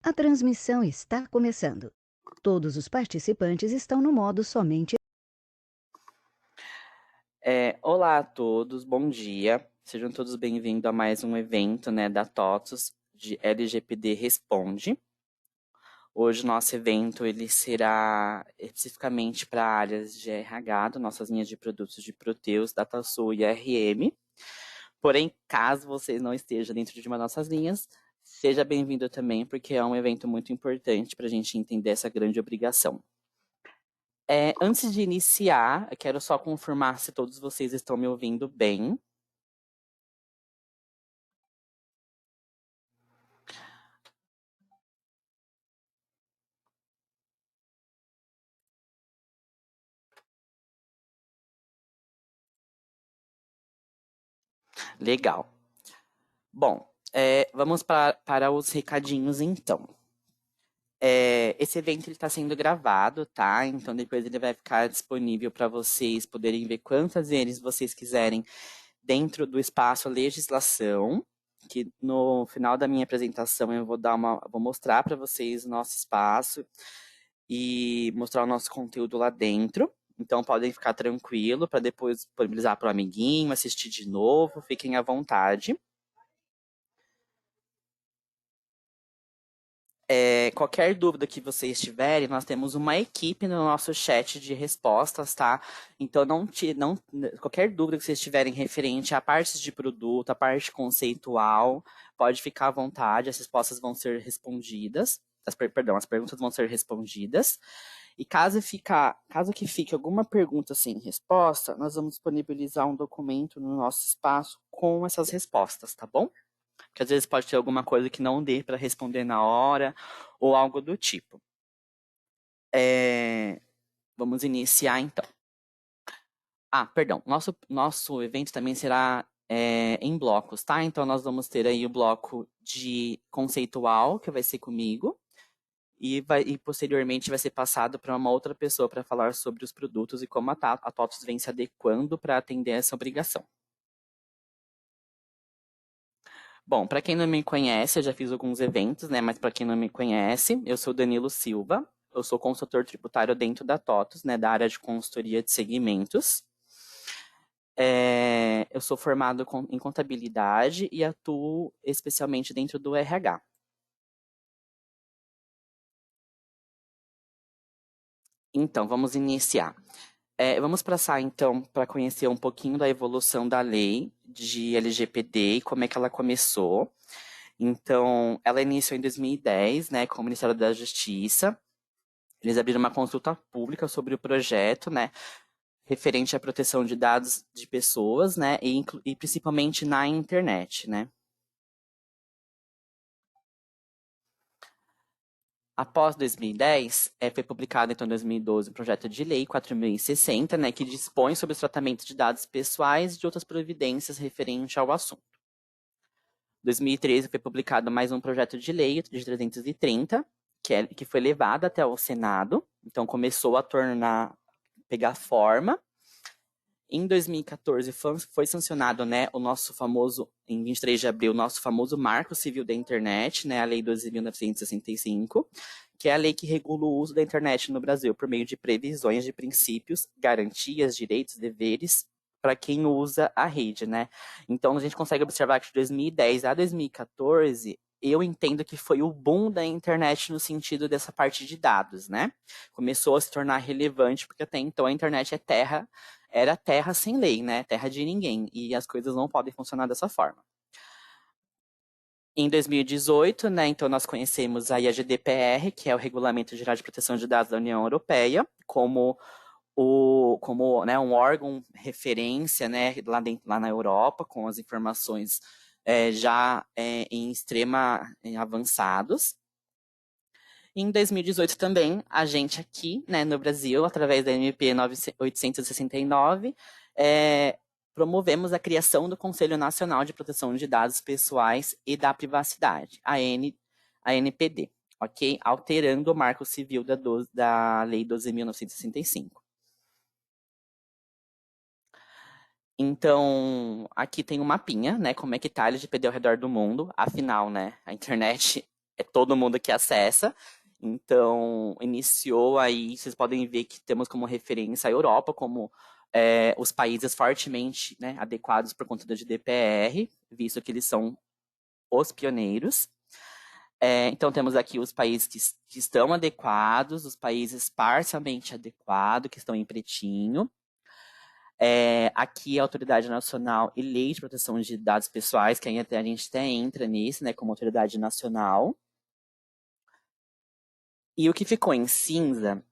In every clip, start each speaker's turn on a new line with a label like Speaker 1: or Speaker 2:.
Speaker 1: A transmissão está começando. Todos os participantes estão no modo somente.
Speaker 2: Olá a todos, bom dia. Sejam todos bem-vindos a mais um evento, né, da TOTUS de LGPD Responde. Hoje o nosso evento ele será especificamente para áreas de RH, das nossas linhas de produtos de Proteus, DataSul e RM. Porém, caso vocês não estejam dentro de uma das nossas linhas, seja bem-vindo também, porque é um evento muito importante para a gente entender essa grande obrigação. Antes de iniciar, eu quero só confirmar se todos vocês estão me ouvindo bem. Legal. Bom, vamos para os recadinhos então. Esse evento está sendo gravado, tá? Então depois ele vai ficar disponível para vocês poderem ver quantas vezes vocês quiserem dentro do espaço legislação, que no final da minha apresentação eu vou mostrar para vocês o nosso espaço e mostrar o nosso conteúdo lá dentro. Então podem ficar tranquilo para depois disponibilizar para o amiguinho, assistir de novo, fiquem à vontade. Qualquer dúvida que vocês tiverem, nós temos uma equipe no nosso chat de respostas, tá? Então, qualquer dúvida que vocês tiverem referente a partes de produto, a parte conceitual, pode ficar à vontade, as respostas vão ser respondidas. As perguntas vão ser respondidas. E caso que fique alguma pergunta sem resposta, nós vamos disponibilizar um documento no nosso espaço com essas respostas, tá bom? Porque às vezes pode ter alguma coisa que não dê para responder na hora, ou algo do tipo. Vamos iniciar então. Perdão, nosso evento também será em blocos, tá? Então nós vamos ter aí o bloco de conceitual, que vai ser comigo, e posteriormente vai ser passado para uma outra pessoa para falar sobre os produtos e como a TOTUS vem se adequando para atender essa obrigação. Bom, para quem não me conhece, eu já fiz alguns eventos, né? Mas para quem não me conhece, eu sou Danilo Silva, eu sou consultor tributário dentro da TOTUS, né? Da área de consultoria de segmentos. Eu sou formado em contabilidade e atuo especialmente dentro do RH. Então, vamos iniciar. Vamos passar, então, para conhecer um pouquinho da evolução da lei de LGPD e como é que ela começou. Então, ela iniciou em 2010, né, com o Ministério da Justiça. Eles abriram uma consulta pública sobre o projeto, né, referente à proteção de dados de pessoas, né, e principalmente na internet, né. Após 2010, foi publicado então em 2012 o projeto de lei 4.060, né, que dispõe sobre o tratamento de dados pessoais e de outras providências referentes ao assunto. Em 2013 foi publicado mais um projeto de lei de 330, que foi levado até o Senado, então começou a pegar forma. Em 2014 foi sancionado, né, o nosso famoso, em 23 de abril, o nosso famoso Marco Civil da Internet, né, a Lei 12.965, que é a lei que regula o uso da internet no Brasil por meio de previsões de princípios, garantias, direitos, deveres para quem usa a rede, né? Então a gente consegue observar que de 2010 a 2014 eu entendo que foi o boom da internet no sentido dessa parte de dados, né? Começou a se tornar relevante porque até então a internet era terra sem lei, né? Terra de ninguém e as coisas não podem funcionar dessa forma. Em 2018, né, então nós conhecemos aí a GDPR, que é o Regulamento Geral de Proteção de Dados da União Europeia, como né, um órgão referência, né, lá na Europa, com as informações já em extrema avançados. Em 2018 também, a gente aqui, né, no Brasil, através da MP 869, promovemos a criação do Conselho Nacional de Proteção de Dados Pessoais e da Privacidade, a ANPD, ok? Alterando o marco civil da Lei 12.965. Então, aqui tem um mapinha, né, como é que tá a LGPD ao redor do mundo. Afinal, né, a internet é todo mundo que acessa. Então, iniciou aí, vocês podem ver que temos como referência a Europa, como os países fortemente, né, adequados por conta da GDPR, visto que eles são os pioneiros. Então, temos aqui os países que estão adequados, os países parcialmente adequados, que estão em pretinho. Aqui a Autoridade Nacional e Lei de Proteção de Dados Pessoais, que a gente até entra nisso, né, como autoridade nacional. E o que ficou em cinza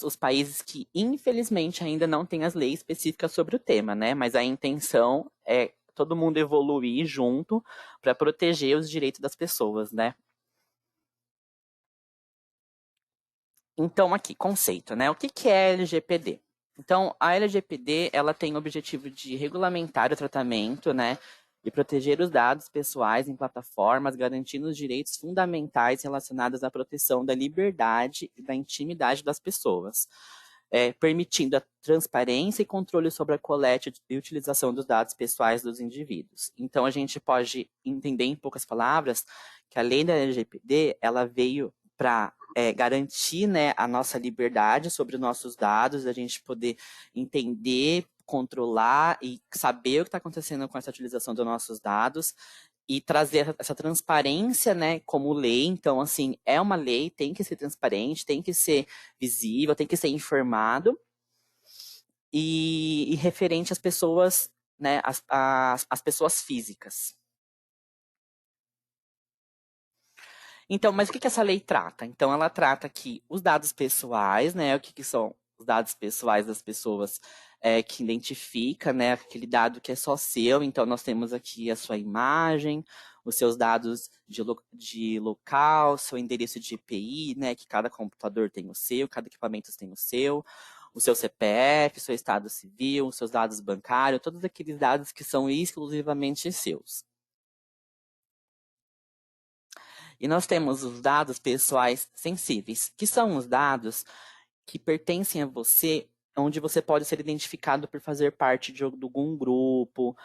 Speaker 2: os países que, infelizmente, ainda não têm as leis específicas sobre o tema, né? Mas a intenção é todo mundo evoluir junto para proteger os direitos das pessoas, né? Então, aqui, conceito, né? O que é LGPD? Então, a LGPD, ela tem o objetivo de regulamentar o tratamento, né, e proteger os dados pessoais em plataformas, garantindo os direitos fundamentais relacionados à proteção da liberdade e da intimidade das pessoas, permitindo a transparência e controle sobre a coleta e utilização dos dados pessoais dos indivíduos. Então, a gente pode entender em poucas palavras que a lei da LGPD, ela veio para garantir, né, a nossa liberdade sobre os nossos dados, a gente poder entender, controlar e saber o que está acontecendo com essa utilização dos nossos dados e trazer essa transparência, né, como lei. Então, assim, é uma lei, tem que ser transparente, tem que ser visível, tem que ser informado e referente às pessoas, né, às pessoas físicas. Então, mas o que essa lei trata? Então, ela trata que os dados pessoais, né, o que são os dados pessoais das pessoas que identifica, né, aquele dado que é só seu. Então, nós temos aqui a sua imagem, os seus dados de local, seu endereço de IPI, né, que cada computador tem o seu, cada equipamento tem o seu CPF, seu estado civil, os seus dados bancários, todos aqueles dados que são exclusivamente seus. E nós temos os dados pessoais sensíveis, que são os dados que pertencem a você, onde você pode ser identificado por fazer parte de algum grupo,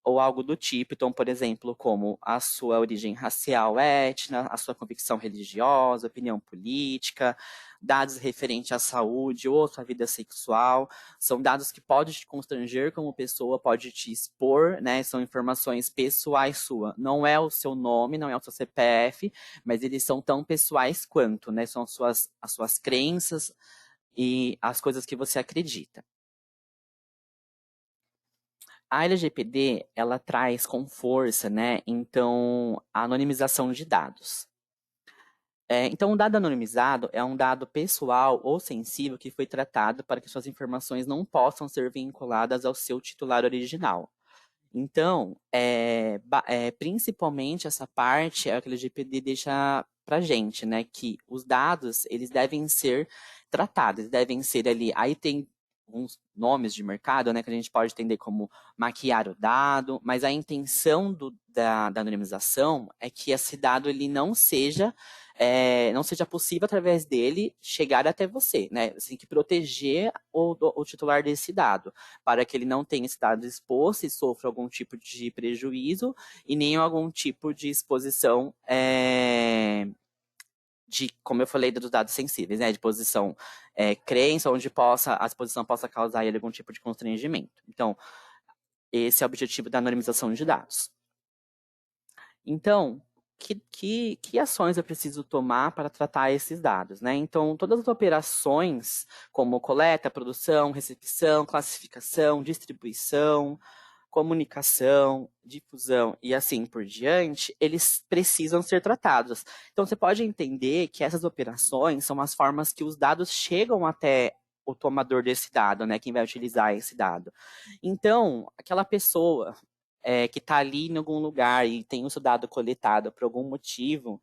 Speaker 2: ou algo do tipo. Então, por exemplo, como a sua origem racial, étnica, a sua convicção religiosa, opinião política, dados referentes à saúde ou à sua vida sexual. São dados que podem te constranger como pessoa, pode te expor, né? São informações pessoais suas. Não é o seu nome, não é o seu CPF, mas eles são tão pessoais quanto, né? São as suas crenças e as coisas que você acredita. A LGPD, ela traz com força, né, então, a anonimização de dados. Então, um dado anonimizado é um dado pessoal ou sensível que foi tratado para que suas informações não possam ser vinculadas ao seu titular original. Então, principalmente essa parte é o que a LGPD deixa para gente, né, que os dados, eles devem ser tratados, devem ser ali, aí tem alguns nomes de mercado, né, que a gente pode entender como maquiar o dado, mas a intenção da anonimização é que esse dado ele não seja possível através dele chegar até você, né? Você tem que proteger o titular desse dado, para que ele não tenha esse dado exposto e sofra algum tipo de prejuízo e nem algum tipo de exposição como eu falei, dos dados sensíveis, né, de posição crença, onde a exposição possa causar ele algum tipo de constrangimento. Então, esse é o objetivo da anonimização de dados. Então, que ações eu preciso tomar para tratar esses dados, né? Então, todas as operações, como coleta, produção, recepção, classificação, distribuição, comunicação, difusão e assim por diante, eles precisam ser tratados. Então, você pode entender que essas operações são as formas que os dados chegam até o tomador desse dado, né? Quem vai utilizar esse dado. Então, aquela pessoa que está ali em algum lugar e tem o seu dado coletado por algum motivo,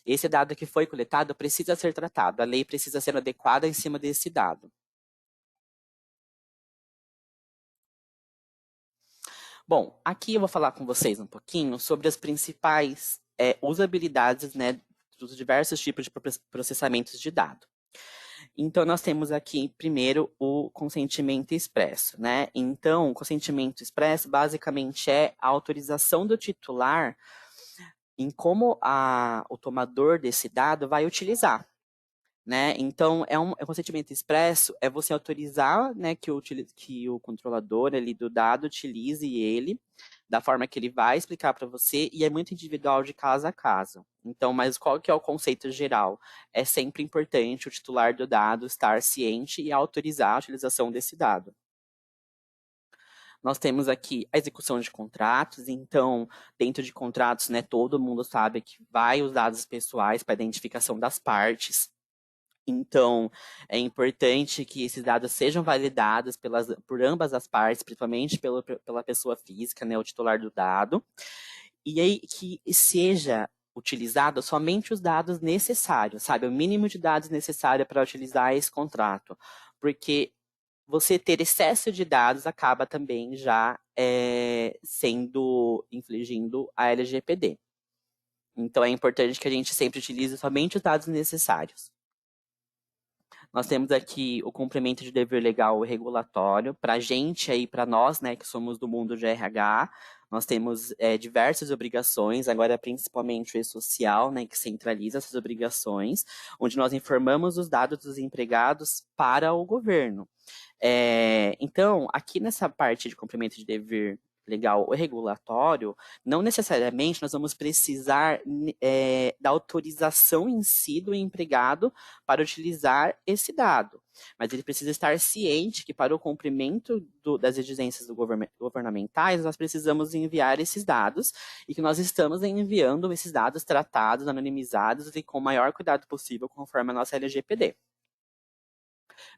Speaker 2: esse dado que foi coletado precisa ser tratado. A lei precisa ser adequada em cima desse dado. Bom, aqui eu vou falar com vocês um pouquinho sobre as principais usabilidades, né, dos diversos tipos de processamentos de dado. Então, nós temos aqui, primeiro, o consentimento expresso, né? Então, o consentimento expresso, basicamente, é a autorização do titular em como o tomador desse dado vai utilizar. Né? Então, é um consentimento expresso, é você autorizar, né, que o controlador ali do dado utilize ele da forma que ele vai explicar para você, e é muito individual de caso a caso. Então, mas qual que é o conceito geral? É sempre importante o titular do dado estar ciente e autorizar a utilização desse dado. Nós temos aqui a execução de contratos, então, dentro de contratos, né, todo mundo sabe que vai os dados pessoais para identificação das partes. Então, é importante que esses dados sejam validados por ambas as partes, principalmente pela pessoa física, né, o titular do dado, e aí que seja utilizado somente os dados necessários, sabe? O mínimo de dados necessário para utilizar esse contrato. Porque você ter excesso de dados acaba também já infligindo a LGPD. Então, é importante que a gente sempre utilize somente os dados necessários. Nós temos aqui o cumprimento de dever legal regulatório. Para a gente aí, para nós, né, que somos do mundo de RH, nós temos diversas obrigações, agora principalmente o e-social, né, que centraliza essas obrigações, onde nós informamos os dados dos empregados para o governo. Então, aqui nessa parte de cumprimento de dever legal ou regulatório, não necessariamente nós vamos precisar da autorização em si do empregado para utilizar esse dado. Mas ele precisa estar ciente que para o cumprimento das exigências governamentais, nós precisamos enviar esses dados e que nós estamos enviando esses dados tratados, anonimizados e com o maior cuidado possível, conforme a nossa LGPD.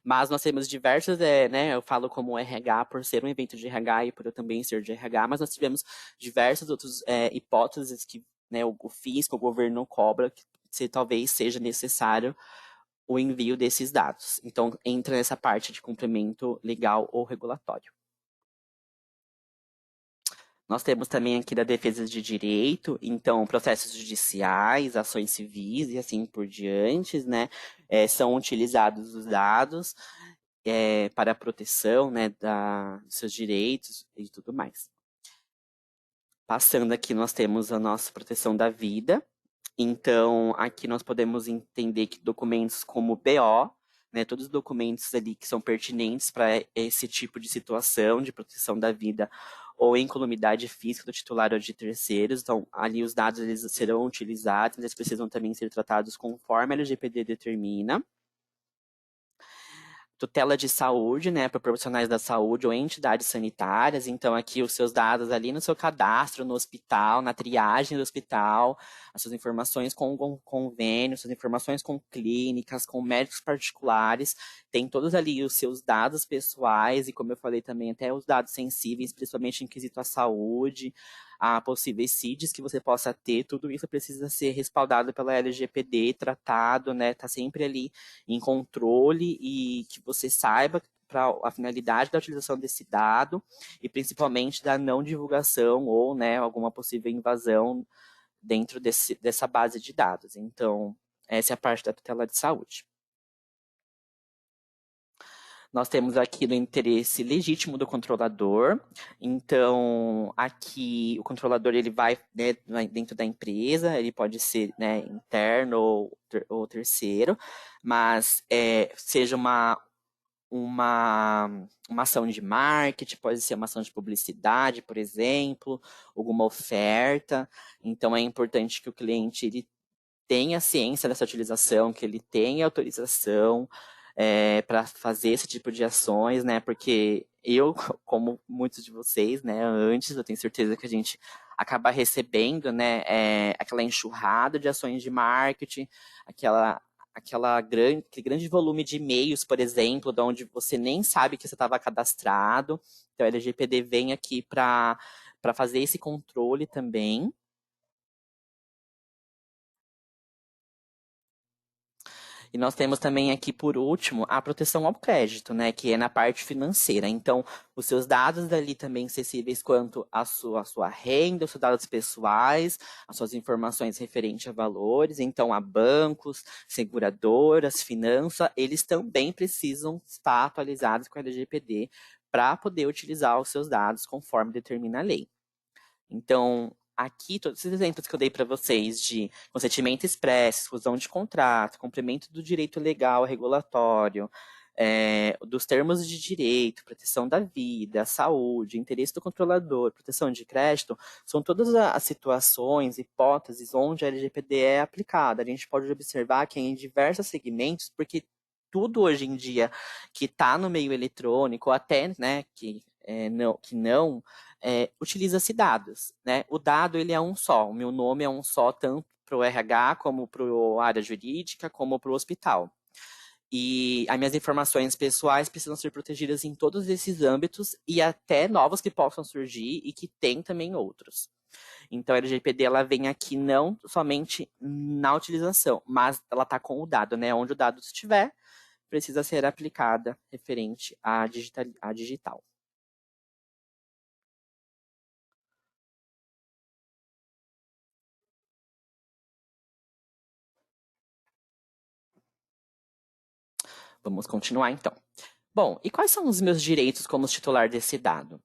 Speaker 2: Mas nós temos diversos, né, eu falo como RH por ser um evento de RH e por eu também ser de RH, mas nós tivemos diversas outras hipóteses que, né, o fisco, o governo cobra, que talvez seja necessário o envio desses dados. Então, entra nessa parte de cumprimento legal ou regulatório. Nós temos também aqui da defesa de direito, então processos judiciais, ações civis e assim por diante, né? São utilizados os dados para a proteção, né, dos seus direitos e tudo mais. Passando aqui, nós temos a nossa proteção da vida. Então, aqui nós podemos entender que documentos como BO, né, todos os documentos ali que são pertinentes para esse tipo de situação de proteção da vida ou incolumidade física do titular ou de terceiros. Então, ali os dados eles serão utilizados, eles precisam também ser tratados conforme a LGPD determina. Tutela de saúde, né, para profissionais da saúde ou entidades sanitárias. Então, aqui os seus dados ali no seu cadastro, no hospital, na triagem do hospital, as suas informações com convênios, suas informações com clínicas, com médicos particulares, tem todos ali os seus dados pessoais e, como eu falei também, até os dados sensíveis, principalmente em quesito à saúde, a possíveis CIDs que você possa ter, tudo isso precisa ser respaldado pela LGPD, tratado, né, tá sempre ali em controle e que você saiba para a finalidade da utilização desse dado e principalmente da não divulgação ou, né, alguma possível invasão dentro dessa base de dados. Então, essa é a parte da tutela de saúde. Nós temos aqui no interesse legítimo do controlador. Então, aqui o controlador ele vai, né, dentro da empresa, ele pode ser, né, interno ou terceiro, mas seja uma ação de marketing, pode ser uma ação de publicidade, por exemplo, alguma oferta. Então, é importante que o cliente ele tenha ciência dessa utilização, que ele tenha autorização para fazer esse tipo de ações, né? Porque eu, como muitos de vocês, né, antes, eu tenho certeza que a gente acaba recebendo, né, aquela enxurrada de ações de marketing, aquele grande volume de e-mails, por exemplo, de onde você nem sabe que você estava cadastrado. Então, a LGPD vem aqui para fazer esse controle também. E nós temos também aqui, por último, a proteção ao crédito, né, que é na parte financeira. Então, os seus dados dali também acessíveis quanto à sua renda, os seus dados pessoais, as suas informações referentes a valores, então a bancos, seguradoras, finanças, eles também precisam estar atualizados com a LGPD para poder utilizar os seus dados conforme determina a lei. Então, aqui, todos esses exemplos que eu dei para vocês de consentimento expresso, exclusão de contrato, cumprimento do direito legal regulatório, dos termos de direito, proteção da vida, saúde, interesse do controlador, proteção de crédito, são todas as situações, hipóteses onde a LGPD é aplicada. A gente pode observar que em diversos segmentos, porque tudo hoje em dia que está no meio eletrônico, ou até né, que não utiliza-se dados. Né? O dado ele é um só, o meu nome é um só, tanto para o RH, como para a área jurídica, como para o hospital. E as minhas informações pessoais precisam ser protegidas em todos esses âmbitos e até novos que possam surgir e que tem também outros. Então, a LGPD ela vem aqui não somente na utilização, mas ela está com o dado, né? Onde o dado estiver, precisa ser aplicada referente à digital. Vamos continuar, então. Bom, e quais são os meus direitos como titular desse dado?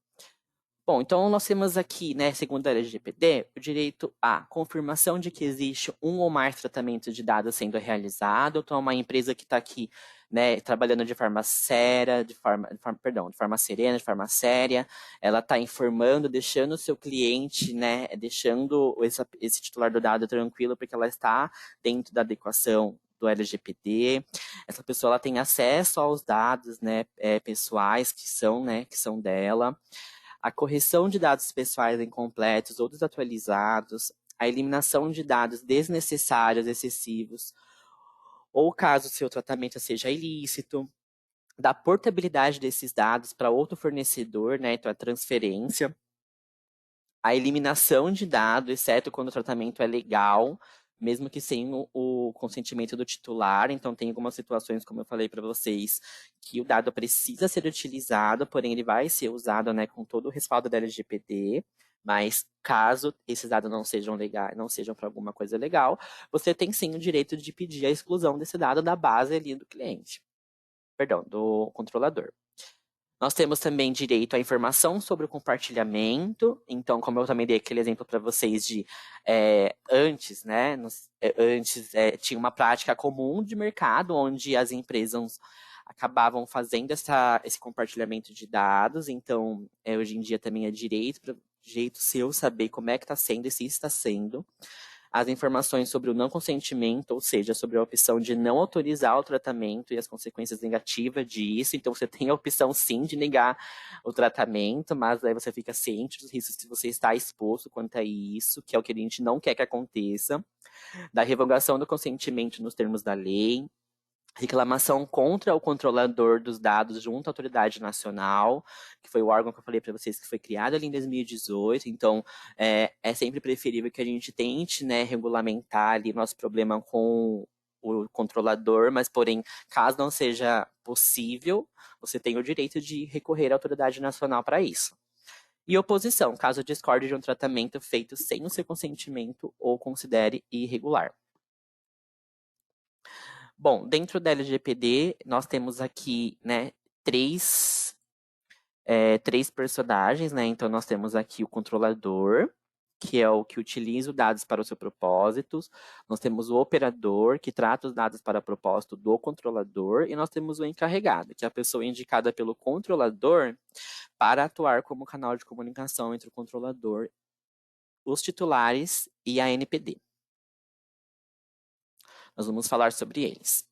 Speaker 2: Bom, então nós temos aqui, né, segundo a LGPD, o direito à confirmação de que existe um ou mais tratamentos de dados sendo realizado. Então, uma empresa que está aqui, né, trabalhando de forma séria, de forma serena, de forma séria, ela está informando, deixando o seu cliente, né, deixando esse titular do dado tranquilo, porque ela está dentro da adequação do LGPD. Essa pessoa ela tem acesso aos dados, né, pessoais que são dela, a correção de dados pessoais incompletos ou desatualizados, a eliminação de dados desnecessários, excessivos, ou caso seu tratamento seja ilícito, da portabilidade desses dados para outro fornecedor, né, então a transferência, a eliminação de dados, exceto quando o tratamento é legal, mesmo que sem o consentimento do titular. Então, tem algumas situações, como eu falei para vocês, que o dado precisa ser utilizado, porém ele vai ser usado, né, com todo o respaldo da LGPD. Mas caso esses dados não sejam legais, não sejam para alguma coisa legal, você tem sim o direito de pedir a exclusão desse dado da base ali do cliente. Perdão, do controlador. Nós temos também direito à informação sobre o compartilhamento. Então, como eu também dei aquele exemplo para vocês de antes, né? Antes tinha uma prática comum de mercado, onde as empresas acabavam fazendo esse compartilhamento de dados. Então, hoje em dia também é direito seu saber como é que está sendo e se está sendo. As informações sobre o não consentimento, ou seja, sobre a opção de não autorizar o tratamento e as consequências negativas disso. Então, você tem a opção, sim, de negar o tratamento, mas aí você fica ciente dos riscos se você está exposto quanto a isso, que é o que a gente não quer que aconteça. Da revogação do consentimento nos termos da lei, reclamação contra o controlador dos dados junto à autoridade nacional, que foi o órgão que eu falei para vocês que foi criado ali em 2018. Então, é sempre preferível que a gente tente, né, regulamentar ali nosso problema com o controlador, mas, porém, caso não seja possível, você tem o direito de recorrer à autoridade nacional para isso. E oposição, caso discorde de um tratamento feito sem o seu consentimento ou considere irregular. Bom, dentro da LGPD, nós temos aqui, né, três personagens, né? Então, nós temos aqui o controlador, que é o que utiliza os dados para o seu propósito. Nós temos o operador, que trata os dados para propósito do controlador. E nós temos o encarregado, que é a pessoa indicada pelo controlador para atuar como canal de comunicação entre o controlador, os titulares e a NPD. Nós vamos falar sobre eles.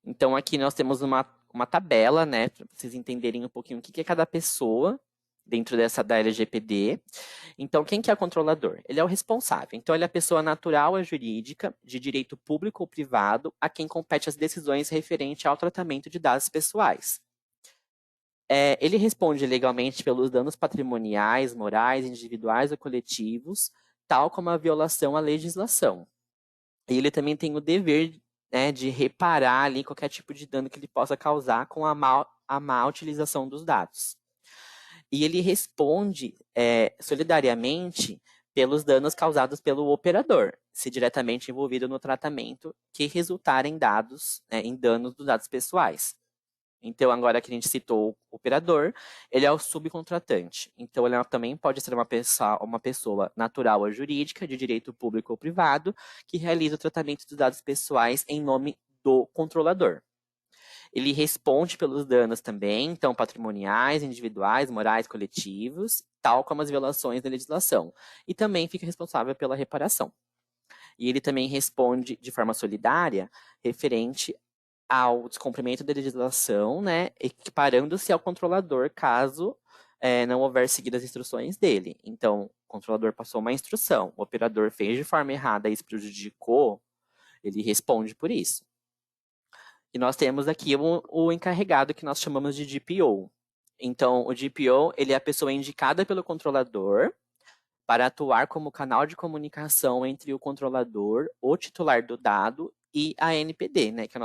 Speaker 2: Então, aqui nós temos uma tabela, né, para vocês entenderem um pouquinho o que é cada pessoa dentro da LGPD. Então, quem que é o controlador? Ele é o responsável. Então, ele é a pessoa natural ou jurídica, de direito público ou privado, a quem compete as decisões referentes ao tratamento de dados pessoais. Ele responde legalmente pelos danos patrimoniais, morais, individuais ou coletivos, tal como a violação à legislação. E ele também tem o dever, né, de reparar ali qualquer tipo de dano que ele possa causar com a má utilização dos dados. E ele responde solidariamente pelos danos causados pelo operador, se diretamente envolvido no tratamento que resultar em danos dos dados pessoais. Então, agora que a gente citou o operador, ele é o subcontratante. Então, ele também pode ser uma pessoa natural ou jurídica, de direito público ou privado, que realiza o tratamento dos dados pessoais em nome do controlador. Ele responde pelos danos também, então patrimoniais, individuais, morais, coletivos, tal como as violações da legislação. E também fica responsável pela reparação. E ele também responde de forma solidária referente ao descumprimento da legislação, né, equiparando-se ao controlador caso não houver seguido as instruções dele. Então, o controlador passou uma instrução, o operador fez de forma errada e isso prejudicou, ele responde por isso. E nós temos aqui o encarregado que nós chamamos de DPO. Então, o DPO, ele é a pessoa indicada pelo controlador para atuar como canal de comunicação entre o controlador, o titular do dado e a ANPD, né, que é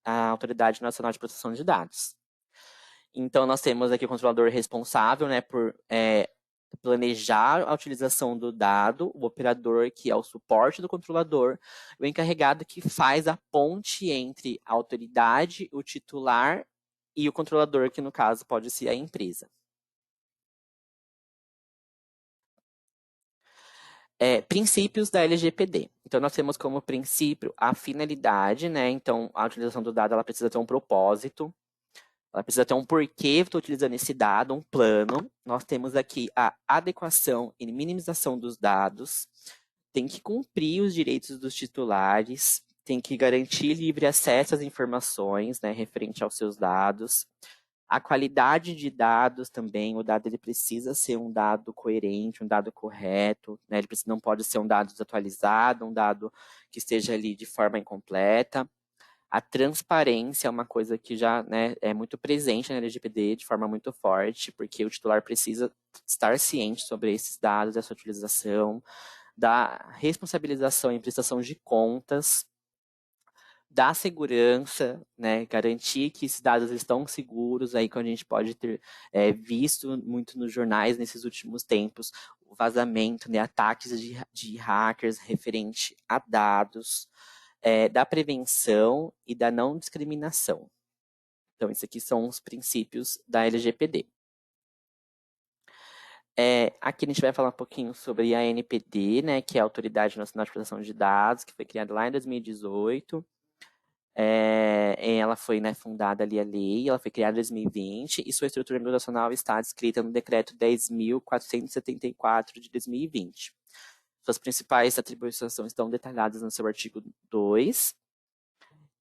Speaker 2: a Autoridade Nacional de Proteção de Dados. Então, nós temos aqui o controlador responsável, né, por planejar a utilização do dado, o operador que é o suporte do controlador, o encarregado que faz a ponte entre a autoridade, o titular e o controlador, que no caso pode ser a empresa. Princípios da LGPD. Então, nós temos como princípio a finalidade, né? Então, a utilização do dado ela precisa ter um propósito, ela precisa ter um porquê estou utilizando esse dado, um plano. Nós temos aqui a adequação e minimização dos dados, tem que cumprir os direitos dos titulares, tem que garantir livre acesso às informações, né, referente aos seus dados. A qualidade de dados também, o dado ele precisa ser um dado coerente, um dado correto, né, ele não pode ser um dado desatualizado, um dado que esteja ali de forma incompleta. A transparência é uma coisa que já, né, é muito presente na LGPD de forma muito forte, porque o titular precisa estar ciente sobre esses dados, essa utilização, da responsabilização em prestação de contas, da segurança, né, garantir que esses dados estão seguros, aí que a gente pode ter visto muito nos jornais nesses últimos tempos, o vazamento, né, ataques de hackers referente a dados, da prevenção e da não discriminação. Então, esses aqui são os princípios da LGPD. Aqui a gente vai falar um pouquinho sobre a ANPD, né, que é a Autoridade Nacional de Proteção de Dados, que foi criada lá em 2018. Ela foi, né, fundada ali a lei, ela foi criada em 2020, e sua estrutura organizacional está descrita no Decreto 10.474 de 2020. Suas principais atribuições estão detalhadas no seu artigo 2,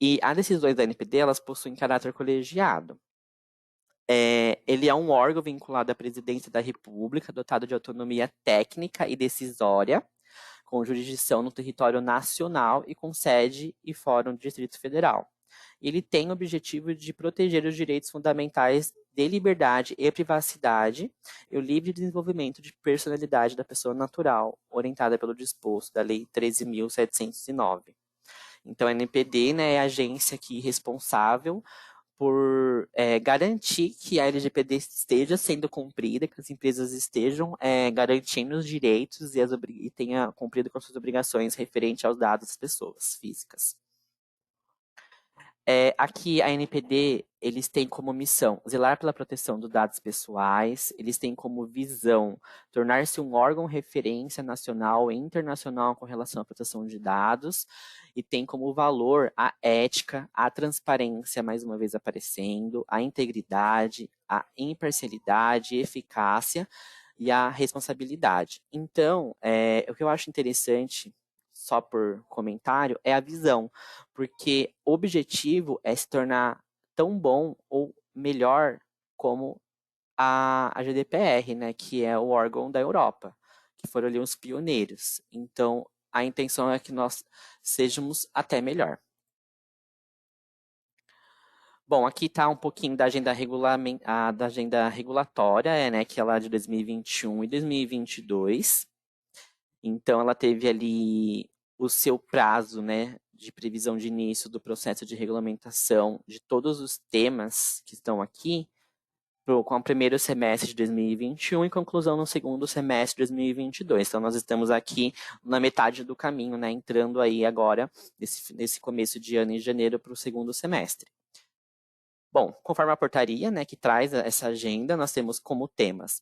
Speaker 2: e as decisões da ANPD, elas possuem caráter colegiado. Ele é um órgão vinculado à presidência da República, dotado de autonomia técnica e decisória, com jurisdição no território nacional e com sede e fórum do Distrito Federal. Ele tem o objetivo de proteger os direitos fundamentais de liberdade e privacidade e o livre desenvolvimento de personalidade da pessoa natural, orientada pelo disposto da Lei 13.709. Então, a NPD, né, é a agência aqui responsável por garantir que a LGPD esteja sendo cumprida, que as empresas estejam garantindo os direitos e tenha cumprido com suas obrigações referente aos dados das pessoas físicas. Aqui, a NPD, eles têm como missão zelar pela proteção dos dados pessoais, eles têm como visão tornar-se um órgão referência nacional e internacional com relação à proteção de dados, e tem como valor a ética, a transparência, mais uma vez aparecendo, a integridade, a imparcialidade, eficácia e a responsabilidade. Então, o que eu acho interessante, só por comentário, é a visão, porque o objetivo é se tornar tão bom ou melhor como a GDPR, né, que é o órgão da Europa, que foram ali os pioneiros. Então, a intenção é que nós sejamos até melhor. Bom, aqui está um pouquinho da agenda, da agenda regulatória, né, que é lá de 2021 e 2022. Então, ela teve ali o seu prazo, né, de previsão de início do processo de regulamentação de todos os temas que estão aqui, com o primeiro semestre de 2021 e conclusão no segundo semestre de 2022. Então, nós estamos aqui na metade do caminho, né, entrando aí agora, nesse começo de ano, em janeiro, para o segundo semestre. Bom, conforme a portaria, né, que traz essa agenda, nós temos como temas,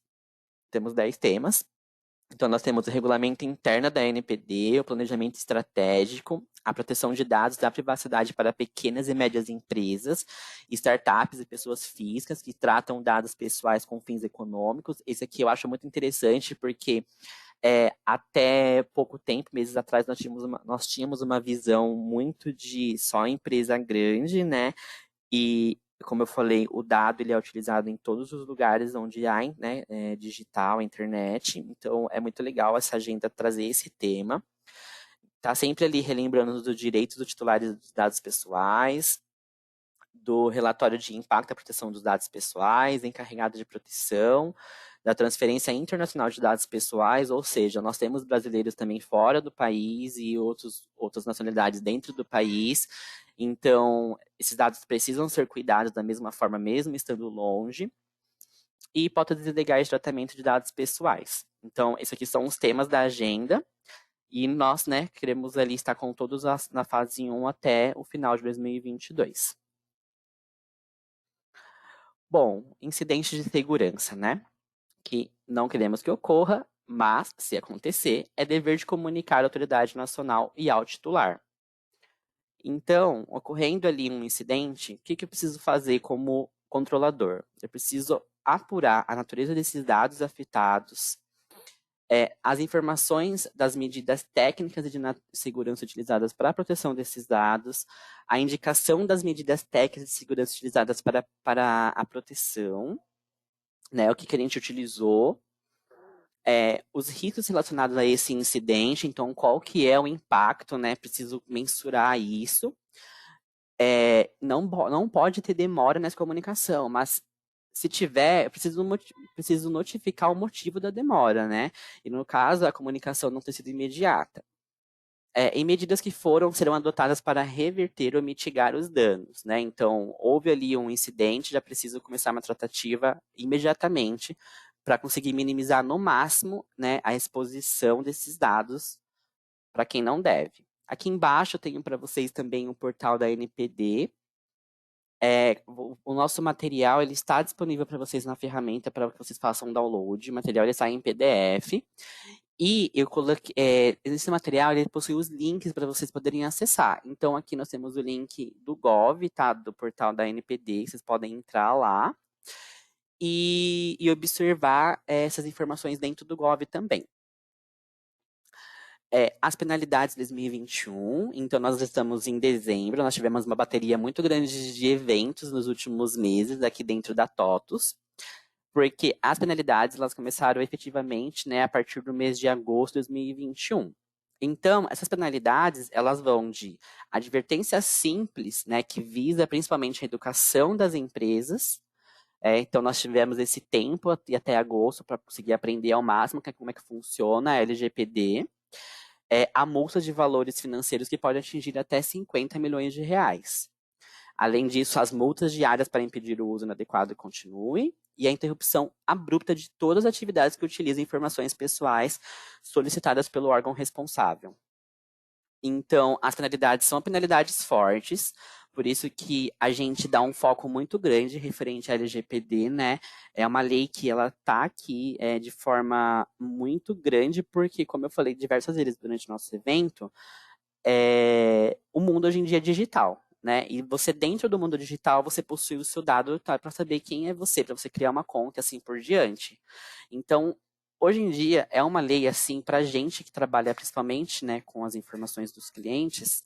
Speaker 2: temos 10 temas. Então, nós temos o regulamento interno da NPD, o planejamento estratégico, a proteção de dados da privacidade para pequenas e médias empresas, startups e pessoas físicas que tratam dados pessoais com fins econômicos. Esse aqui eu acho muito interessante porque até pouco tempo, meses atrás, nós tínhamos uma visão muito de só empresa grande, né? E, como eu falei, o dado ele é utilizado em todos os lugares onde há, né, digital, internet. Então, é muito legal essa agenda trazer esse tema. Tá sempre ali relembrando dos direitos dos titulares dos dados pessoais, do relatório de impacto à proteção dos dados pessoais, encarregado de proteção, da transferência internacional de dados pessoais, ou seja, nós temos brasileiros também fora do país e outras nacionalidades dentro do país. Então, esses dados precisam ser cuidados da mesma forma, mesmo estando longe. E hipóteses legais de tratamento de dados pessoais. Então, esses aqui são os temas da agenda. E nós, né, queremos ali estar com todos na fase 1 até o final de 2022. Bom, incidentes de segurança, né? Que não queremos que ocorra, mas, se acontecer, é dever de comunicar à autoridade nacional e ao titular. Então, ocorrendo ali um incidente, o que eu preciso fazer como controlador? Eu preciso apurar a natureza desses dados afetados, as informações das medidas técnicas de segurança utilizadas para a proteção desses dados, a indicação das medidas técnicas de segurança utilizadas para a proteção, né, o que a gente utilizou, os riscos relacionados a esse incidente, então qual que é o impacto, né, preciso mensurar isso. Não pode ter demora nessa comunicação, mas se tiver, eu preciso notificar o motivo da demora, né? E no caso, a comunicação não ter sido imediata. Em medidas que serão adotadas para reverter ou mitigar os danos, né? Então, houve ali um incidente, já preciso começar uma tratativa imediatamente para conseguir minimizar no máximo, né, a exposição desses dados para quem não deve. Aqui embaixo eu tenho para vocês também o portal da NPD. O nosso material ele está disponível para vocês na ferramenta para que vocês façam download. O material ele está em PDF. E eu coloquei, esse material ele possui os links para vocês poderem acessar. Então, aqui nós temos o link do Gov, tá? Do portal da NPD, vocês podem entrar lá e observar essas informações dentro do Gov também. As penalidades de 2021, então nós estamos em dezembro, nós tivemos uma bateria muito grande de eventos nos últimos meses aqui dentro da TOTUS, porque as penalidades elas começaram efetivamente, né, a partir do mês de agosto de 2021. Então, essas penalidades, elas vão de advertência simples, né, que visa principalmente a educação das empresas. Então, nós tivemos esse tempo até agosto para conseguir aprender ao máximo como é que funciona a LGPD. A multa de valores financeiros que pode atingir até 50 milhões de reais. Além disso, as multas diárias para impedir o uso inadequado continuem e a interrupção abrupta de todas as atividades que utilizam informações pessoais solicitadas pelo órgão responsável. Então, as penalidades são penalidades fortes, por isso que a gente dá um foco muito grande referente à LGPD, né? É uma lei que ela está aqui de forma muito grande, porque, como eu falei diversas vezes durante o nosso evento, o mundo hoje em dia é digital, né? E você, dentro do mundo digital, você possui o seu dado para saber quem é você, para você criar uma conta e assim por diante. Então, hoje em dia, é uma lei, assim, para a gente que trabalha principalmente, né, com as informações dos clientes,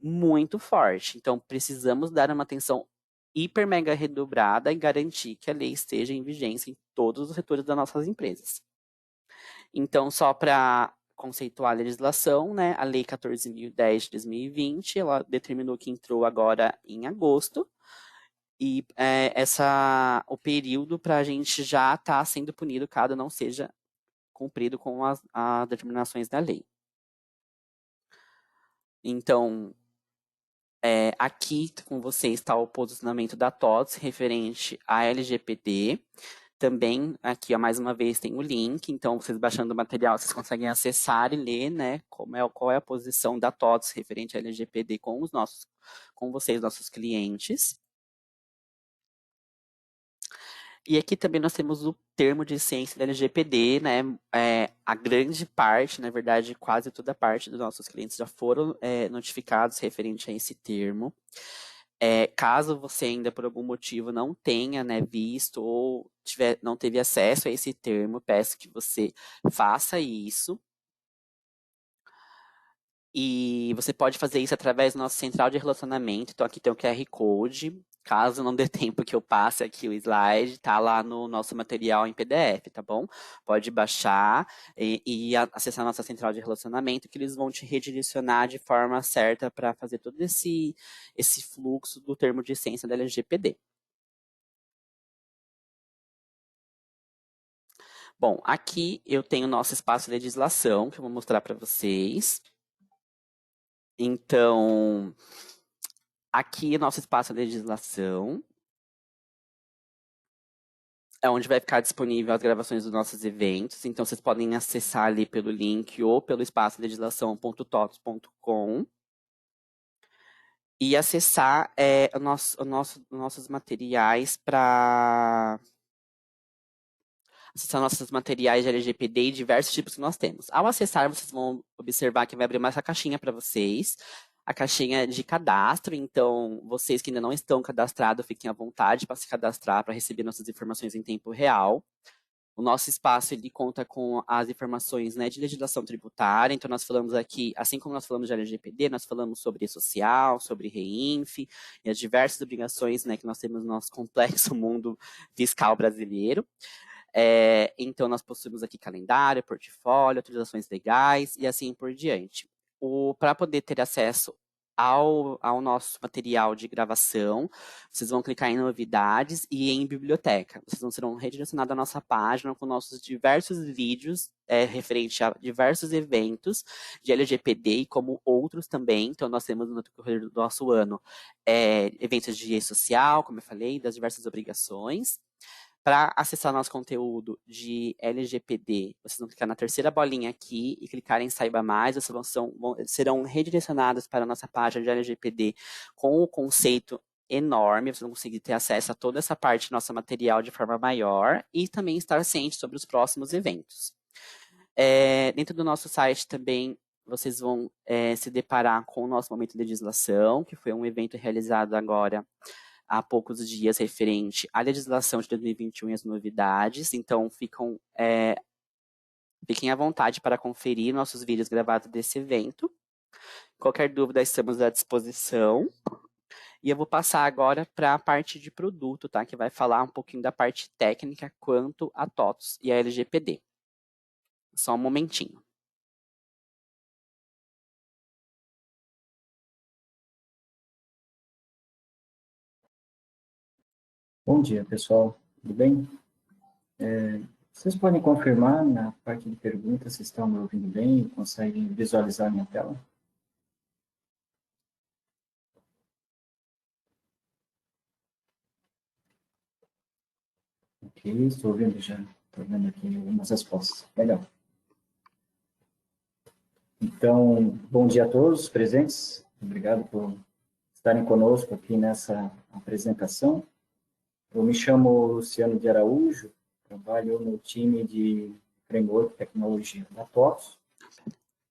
Speaker 2: muito forte. Então, precisamos dar uma atenção hiper mega redobrada e garantir que a lei esteja em vigência em todos os setores das nossas empresas. Então, só para conceituar a legislação, né, a Lei 14.010 de 2020, ela determinou que entrou agora em agosto, e o período para a gente já estar sendo punido caso não seja cumprido com as determinações da lei. Então, aqui com vocês está o posicionamento da TOTS referente à LGPD. Também, aqui, ó, mais uma vez, tem o link, então vocês baixando o material, vocês conseguem acessar e ler, né, qual é a posição da TOTS referente à LGPD com vocês, nossos clientes. E aqui também nós temos o termo de ciência da LGPD, né? A grande parte, na verdade, quase toda a parte dos nossos clientes já foram notificados referente a esse termo. Caso você ainda por algum motivo não tenha, né, visto ou não teve acesso a esse termo, peço que você faça isso. E você pode fazer isso através do nosso central de relacionamento. Então, aqui tem o QR Code. Caso não dê tempo que eu passe aqui o slide, tá lá no nosso material em PDF, tá bom? Pode baixar e acessar a nossa central de relacionamento, que eles vão te redirecionar de forma certa para fazer todo esse fluxo do termo de ciência da LGPD. Bom, aqui eu tenho o nosso espaço de legislação, que eu vou mostrar para vocês. Então, aqui é nosso espaço de legislação, é onde vai ficar disponível as gravações dos nossos eventos. Então, vocês podem acessar ali pelo link ou pelo espaço legislação.totos.com e acessar nossos materiais para acessar nossos materiais de LGPD e diversos tipos que nós temos. Ao acessar, vocês vão observar que vai abrir essa caixinha para vocês, a caixinha de cadastro. Então, vocês que ainda não estão cadastrados, fiquem à vontade para se cadastrar, para receber nossas informações em tempo real. O nosso espaço ele conta com as informações, né, de legislação tributária. Então, nós falamos aqui, assim como nós falamos de LGPD, nós falamos sobre social, sobre REINF e as diversas obrigações, né, que nós temos no nosso complexo mundo fiscal brasileiro. Então, nós possuímos aqui calendário, portfólio, autorizações legais e assim por diante. Para poder ter acesso ao nosso material de gravação, vocês vão clicar em novidades e em biblioteca. Vocês serão redirecionados à nossa página com nossos diversos vídeos referente a diversos eventos de LGPD e como outros também. Então, nós temos no decorrer do nosso ano eventos de e-social, como eu falei, das diversas obrigações. Para acessar nosso conteúdo de LGPD, vocês vão clicar na terceira bolinha aqui e clicar em Saiba Mais. Vocês serão redirecionados para a nossa página de LGPD com o conceito enorme. Vocês vão conseguir ter acesso a toda essa parte do nosso material de forma maior e também estar ciente sobre os próximos eventos. Dentro do nosso site também vocês vão se deparar com o nosso momento de legislação, que foi um evento realizado agora há poucos dias referente à legislação de 2021 e as novidades. Então, fiquem à vontade para conferir nossos vídeos gravados desse evento. Qualquer dúvida, estamos à disposição. E eu vou passar agora para a parte de produto, tá? Que vai falar um pouquinho da parte técnica quanto a TOTOS e a LGPD. Só um momentinho.
Speaker 3: Bom dia, pessoal. Tudo bem? Vocês podem confirmar na parte de perguntas se estão me ouvindo bem e conseguem visualizar a minha tela? Ok, estou vendo já. Estou vendo aqui algumas respostas. Legal. Então, bom dia a todos os presentes. Obrigado por estarem conosco aqui nessa apresentação. Eu me chamo Luciano de Araújo, trabalho no time de Framework Tecnologia da TOTOS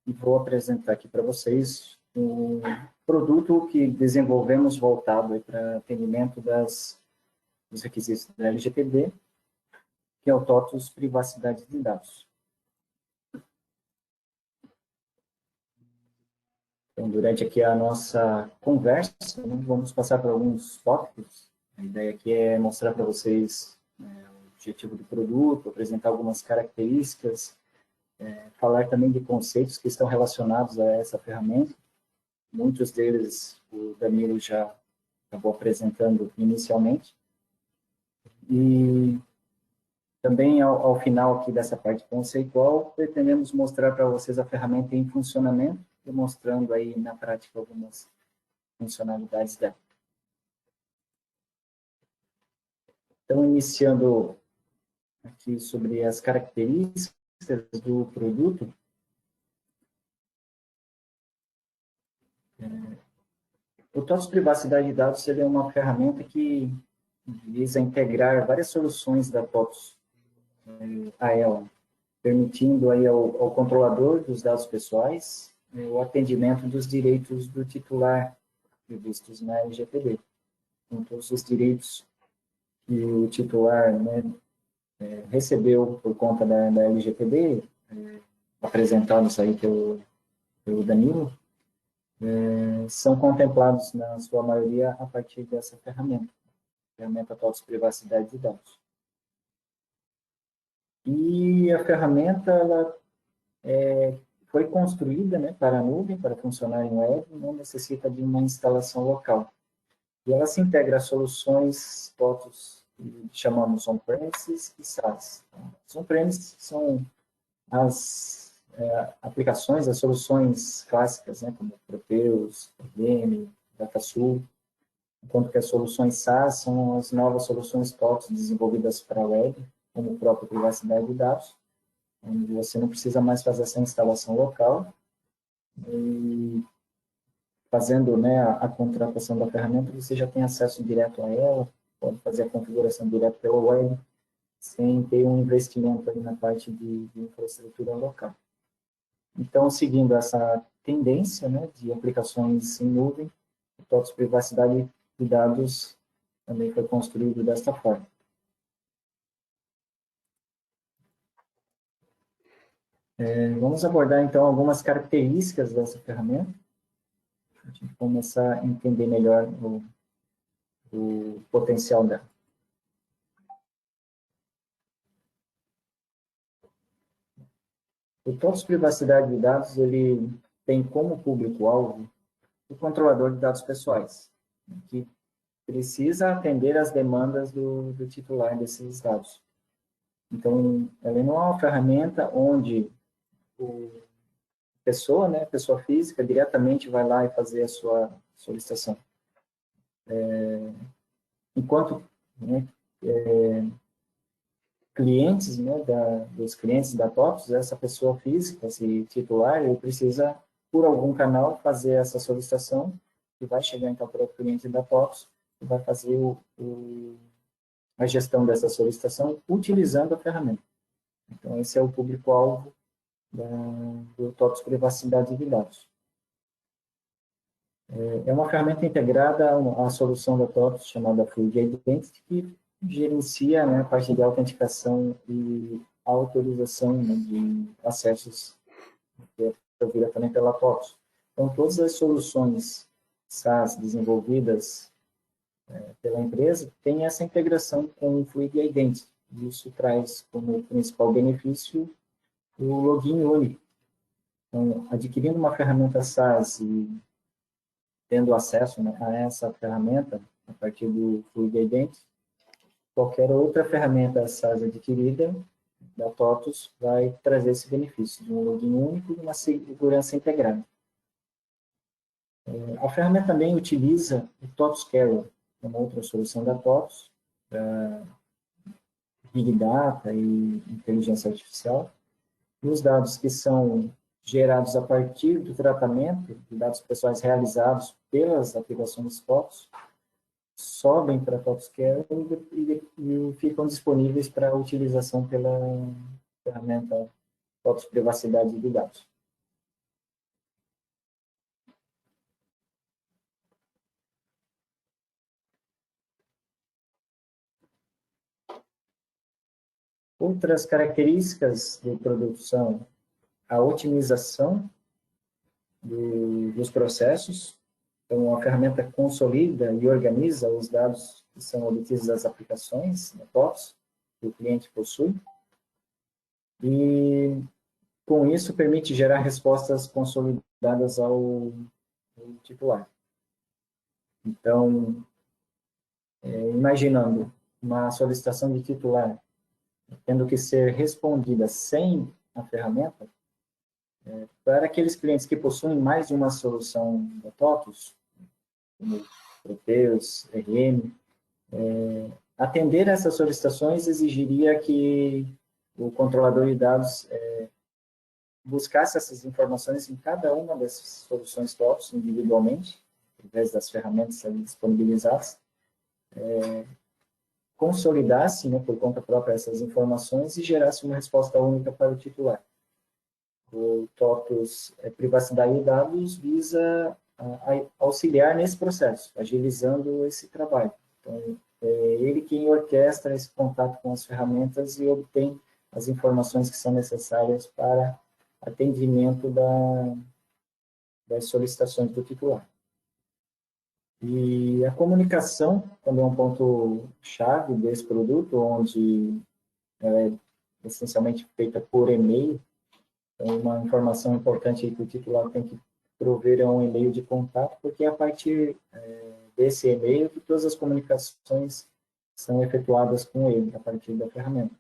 Speaker 3: e vou apresentar aqui para vocês um produto que desenvolvemos voltado para atendimento dos requisitos da LGPD, que é o TOTOS Privacidade de Dados. Então, durante aqui a nossa conversa, vamos passar por alguns tópicos. A ideia aqui é mostrar para vocês o objetivo do produto, apresentar algumas características, falar também de conceitos que estão relacionados a essa ferramenta. Muitos deles o Danilo já acabou apresentando inicialmente. E também, ao final aqui dessa parte conceitual, pretendemos mostrar para vocês a ferramenta em funcionamento, demonstrando aí na prática algumas funcionalidades dela. Então, iniciando aqui sobre as características do produto, o TOTOS Privacidade de Dados é uma ferramenta que visa integrar várias soluções da TOTOS a ela, permitindo aí ao controlador dos dados pessoais o atendimento dos direitos do titular previstos na LGPD. Então, todos os direitos que o titular, né, recebeu por conta da LGPD, apresentados aí pelo Danilo, são contemplados, na sua maioria, a partir dessa ferramenta TOTOS Privacidade de Dados. E a ferramenta, ela foi construída, né, para a nuvem, para funcionar em web, não necessita de uma instalação local. E ela se integra a soluções TOTOS que chamamos on-premises e SaaS. As on-premises são as aplicações, as soluções clássicas, né, como Proteus, IBM, DataSul, enquanto que as soluções SaaS são as novas soluções TOTOS desenvolvidas para a web, como a própria privacidade de dados, onde você não precisa mais fazer essa instalação local, e fazendo, né, a contratação da ferramenta, você já tem acesso direto a ela, pode fazer a configuração direto pela web, sem ter um investimento aí na parte de infraestrutura local. Então, seguindo essa tendência, né, de aplicações em nuvem, o TOTOS Privacidade de Dados também foi construído desta forma. Vamos abordar, então, algumas características dessa ferramenta, para a gente começar a entender melhor o potencial dela. O TOTOS Privacidade de Dados, ele tem como público-alvo o controlador de dados pessoais, que precisa atender às demandas do titular desses dados. Então, ela não é uma ferramenta onde a pessoa física, diretamente vai lá e fazer a sua solicitação. Enquanto, né, clientes, né, dos clientes da TOTOS, essa pessoa física, esse titular, ele precisa, por algum canal, fazer essa solicitação, e vai chegar então para o cliente da TOTOS, e vai fazer a gestão dessa solicitação utilizando a ferramenta. Então, esse é o público-alvo do TOTOS Privacidade de Dados. É uma ferramenta integrada à solução da TOTOS, chamada Fluid Identity, que gerencia, né, a parte de autenticação e autorização, né, de acessos que é provida também pela TOTOS. Então, todas as soluções SaaS desenvolvidas pela empresa têm essa integração com o Fluid Identity. Isso traz como principal benefício o login único. Então, adquirindo uma ferramenta SaaS e tendo acesso, né, a essa ferramenta a partir do Fluid Identity, qualquer outra ferramenta SaaS adquirida da TOTOS vai trazer esse benefício de um login único e uma segurança integrada. A ferramenta também utiliza o TOTOS Carrier, uma outra solução da TOTOS, para Big Data e inteligência artificial. E os dados que são gerados a partir do tratamento de dados pessoais realizados pelas aplicações TOTOS sobem para a TOTOS Carrier e ficam disponíveis para utilização pela ferramenta TOTOS Privacidade de Dados. Outras características do produto são a otimização dos processos. Então, a ferramenta consolida e organiza os dados que são obtidos das aplicações da TOTOS que o cliente possui. E, com isso, permite gerar respostas consolidadas ao titular. Então, imaginando uma solicitação de titular tendo que ser respondida sem a ferramenta, para aqueles clientes que possuem mais de uma solução da TOTOS, como Proteus, RM, atender essas solicitações exigiria que o controlador de dados buscasse essas informações em cada uma dessas soluções TOTOS individualmente, através das ferramentas ali disponibilizadas, consolidasse, né, por conta própria, essas informações e gerasse uma resposta única para o titular. O TOTUS Privacidade de Dados visa auxiliar nesse processo, agilizando esse trabalho. Então, é ele quem orquestra esse contato com as ferramentas e obtém as informações que são necessárias para atendimento das solicitações do titular. E a comunicação também é um ponto-chave desse produto, onde ela é essencialmente feita por e-mail. Então, uma informação importante aí que o titular tem que prover é um e-mail de contato, porque é a partir desse e-mail que todas as comunicações são efetuadas com ele, a partir da ferramenta.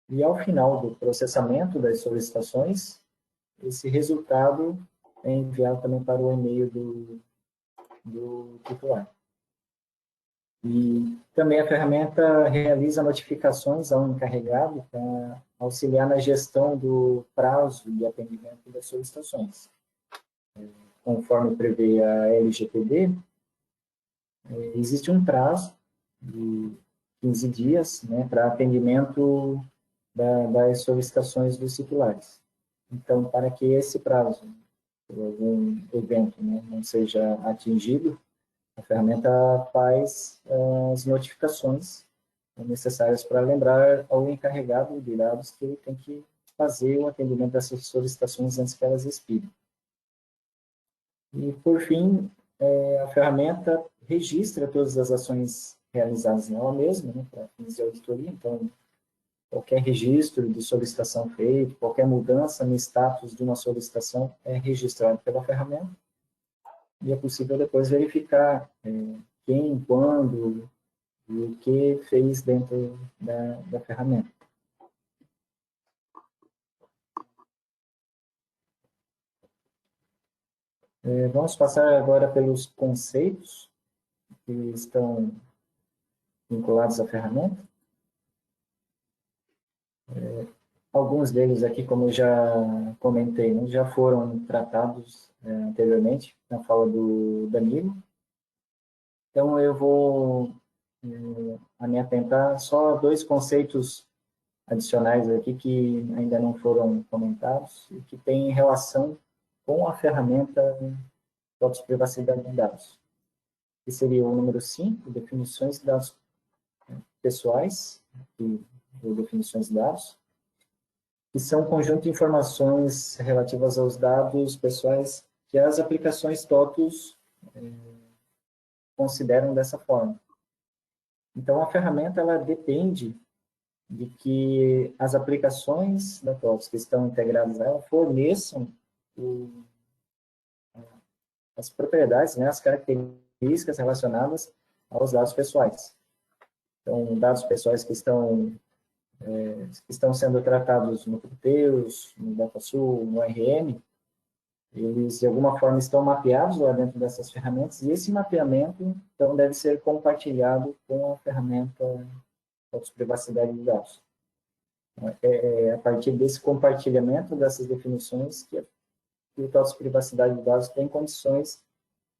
Speaker 3: E ao final do processamento das solicitações, esse resultado é enviado também para o e-mail do titular. E também a ferramenta realiza notificações ao encarregado para auxiliar na gestão do prazo de atendimento das solicitações. Conforme prevê a LGPD, existe um prazo de 15 dias, né, para atendimento das solicitações dos titulares. Então, para que esse prazo, por algum evento, né, não seja atingido, a ferramenta faz as notificações necessárias para lembrar ao encarregado de dados que ele tem que fazer o atendimento dessas solicitações antes que elas expirem. E, por fim, a ferramenta registra todas as ações realizadas nela mesma, né, para fins de auditoria. Então, qualquer registro de solicitação feito, qualquer mudança no status de uma solicitação é registrado pela ferramenta. E é possível depois verificar quem, quando e o que fez dentro da ferramenta. Vamos passar agora pelos conceitos que estão vinculados à ferramenta. Alguns deles aqui, como eu já comentei, né, já foram tratados anteriormente na fala do Danilo. Então, eu vou me atentar só a dois conceitos adicionais aqui que ainda não foram comentados e que têm relação com a ferramenta TOTUS Privacidade de Dados, que seria o número 5, definições de dados pessoais, ou definições de dados, que são um conjunto de informações relativas aos dados pessoais que as aplicações TOTUS consideram dessa forma. Então, a ferramenta ela depende de que as aplicações da TOTUS que estão integradas a ela forneçam as propriedades, né, as características relacionadas aos dados pessoais. Então, dados pessoais que estão sendo tratados no Proteus, no DataSul, no RM, eles de alguma forma estão mapeados lá dentro dessas ferramentas e esse mapeamento então deve ser compartilhado com a ferramenta TOTUS Privacidade de Dados. É a partir desse compartilhamento dessas definições que o TOTUS Privacidade de Dados tem condições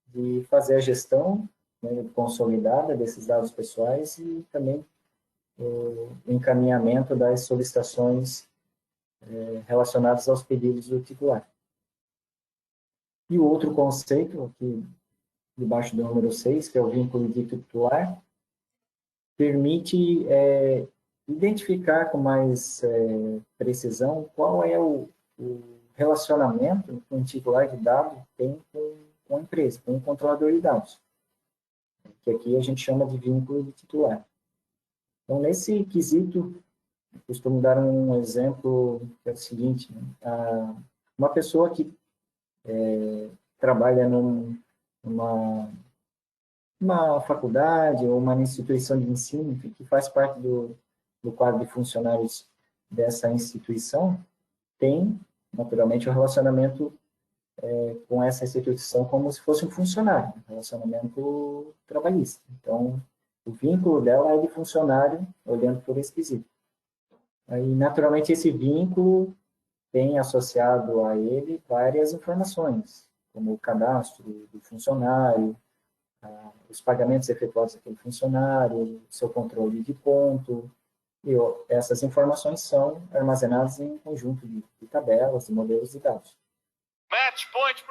Speaker 3: de fazer a gestão, né, consolidada desses dados pessoais e também o encaminhamento das solicitações relacionadas aos pedidos do titular. E o outro conceito, aqui debaixo do número 6, que é o vínculo de titular, permite identificar com mais precisão qual é o relacionamento que um titular de dado tem com a empresa, com o controlador de dados, que aqui a gente chama de vínculo de titular. Então, nesse quesito, eu costumo dar um exemplo que é o seguinte, né? Uma pessoa que trabalha numa faculdade ou uma instituição de ensino que faz parte do quadro de funcionários dessa instituição, tem, naturalmente, um relacionamento com essa instituição como se fosse um funcionário, um relacionamento trabalhista. Então, o vínculo dela é de funcionário, olhando por esse quesito. Aí, naturalmente, esse vínculo tem associado a ele várias informações, como o cadastro do funcionário, os pagamentos efetuados àquele funcionário, seu controle de ponto, e essas informações são armazenadas em um conjunto de tabelas, de modelos de dados.
Speaker 4: Match point.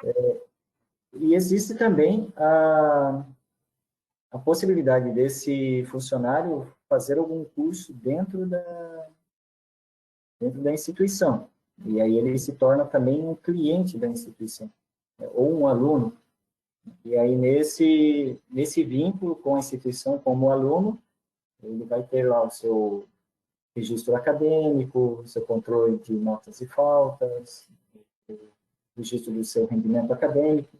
Speaker 3: E existe também a possibilidade desse funcionário fazer algum curso dentro da instituição. E aí ele se torna também um cliente da instituição, né? Ou um aluno. E aí, nesse vínculo com a instituição como aluno, ele vai ter lá o seu registro acadêmico, seu controle de notas e faltas, o registro do seu rendimento acadêmico.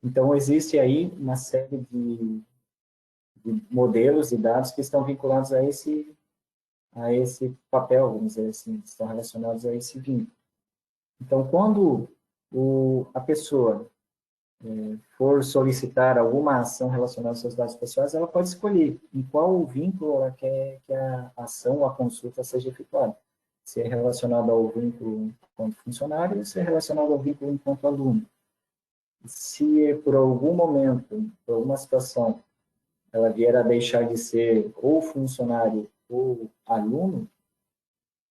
Speaker 3: Então, existe aí uma série de modelos e dados que estão vinculados a esse papel, vamos dizer assim, estão relacionados a esse vínculo. Então, quando a pessoa for solicitar alguma ação relacionada aos seus dados pessoais, ela pode escolher em qual vínculo ela quer que a ação ou a consulta seja efetuada. Se é relacionado ao vínculo enquanto funcionário ou se é relacionado ao vínculo enquanto aluno. Se por algum momento, por alguma situação, ela vier a deixar de ser ou funcionário ou aluno,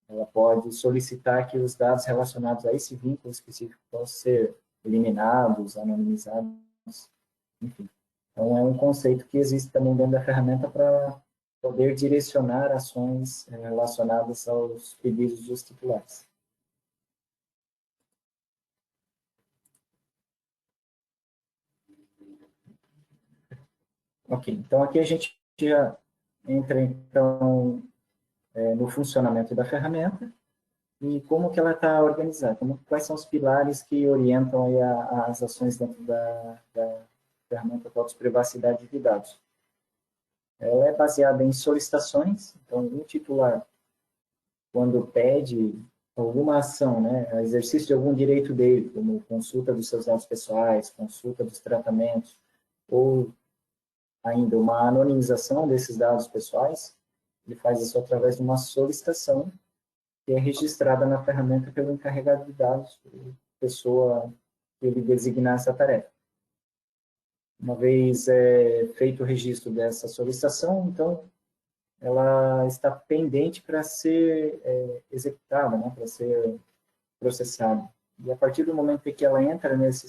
Speaker 3: ela pode solicitar que os dados relacionados a esse vínculo específico possam ser eliminados, anonimizados, enfim. Então, é um conceito que existe também dentro da ferramenta para poder direcionar ações relacionadas aos pedidos dos titulares. Ok, então aqui a gente já entra, então, no funcionamento da ferramenta e como que ela está organizada, quais são os pilares que orientam aí as ações dentro da ferramenta TOTVS Privacidade de Dados. Ela é baseada em solicitações, então o titular, quando pede alguma ação, né, exercício de algum direito dele, como consulta dos seus dados pessoais, consulta dos tratamentos, ou ainda uma anonimização desses dados pessoais, ele faz isso através de uma solicitação que é registrada na ferramenta pelo encarregado de dados, pessoa que ele designar essa tarefa. Uma vez feito o registro dessa solicitação, então, ela está pendente para ser executada, né, para ser processada. E a partir do momento em que ela entra nesse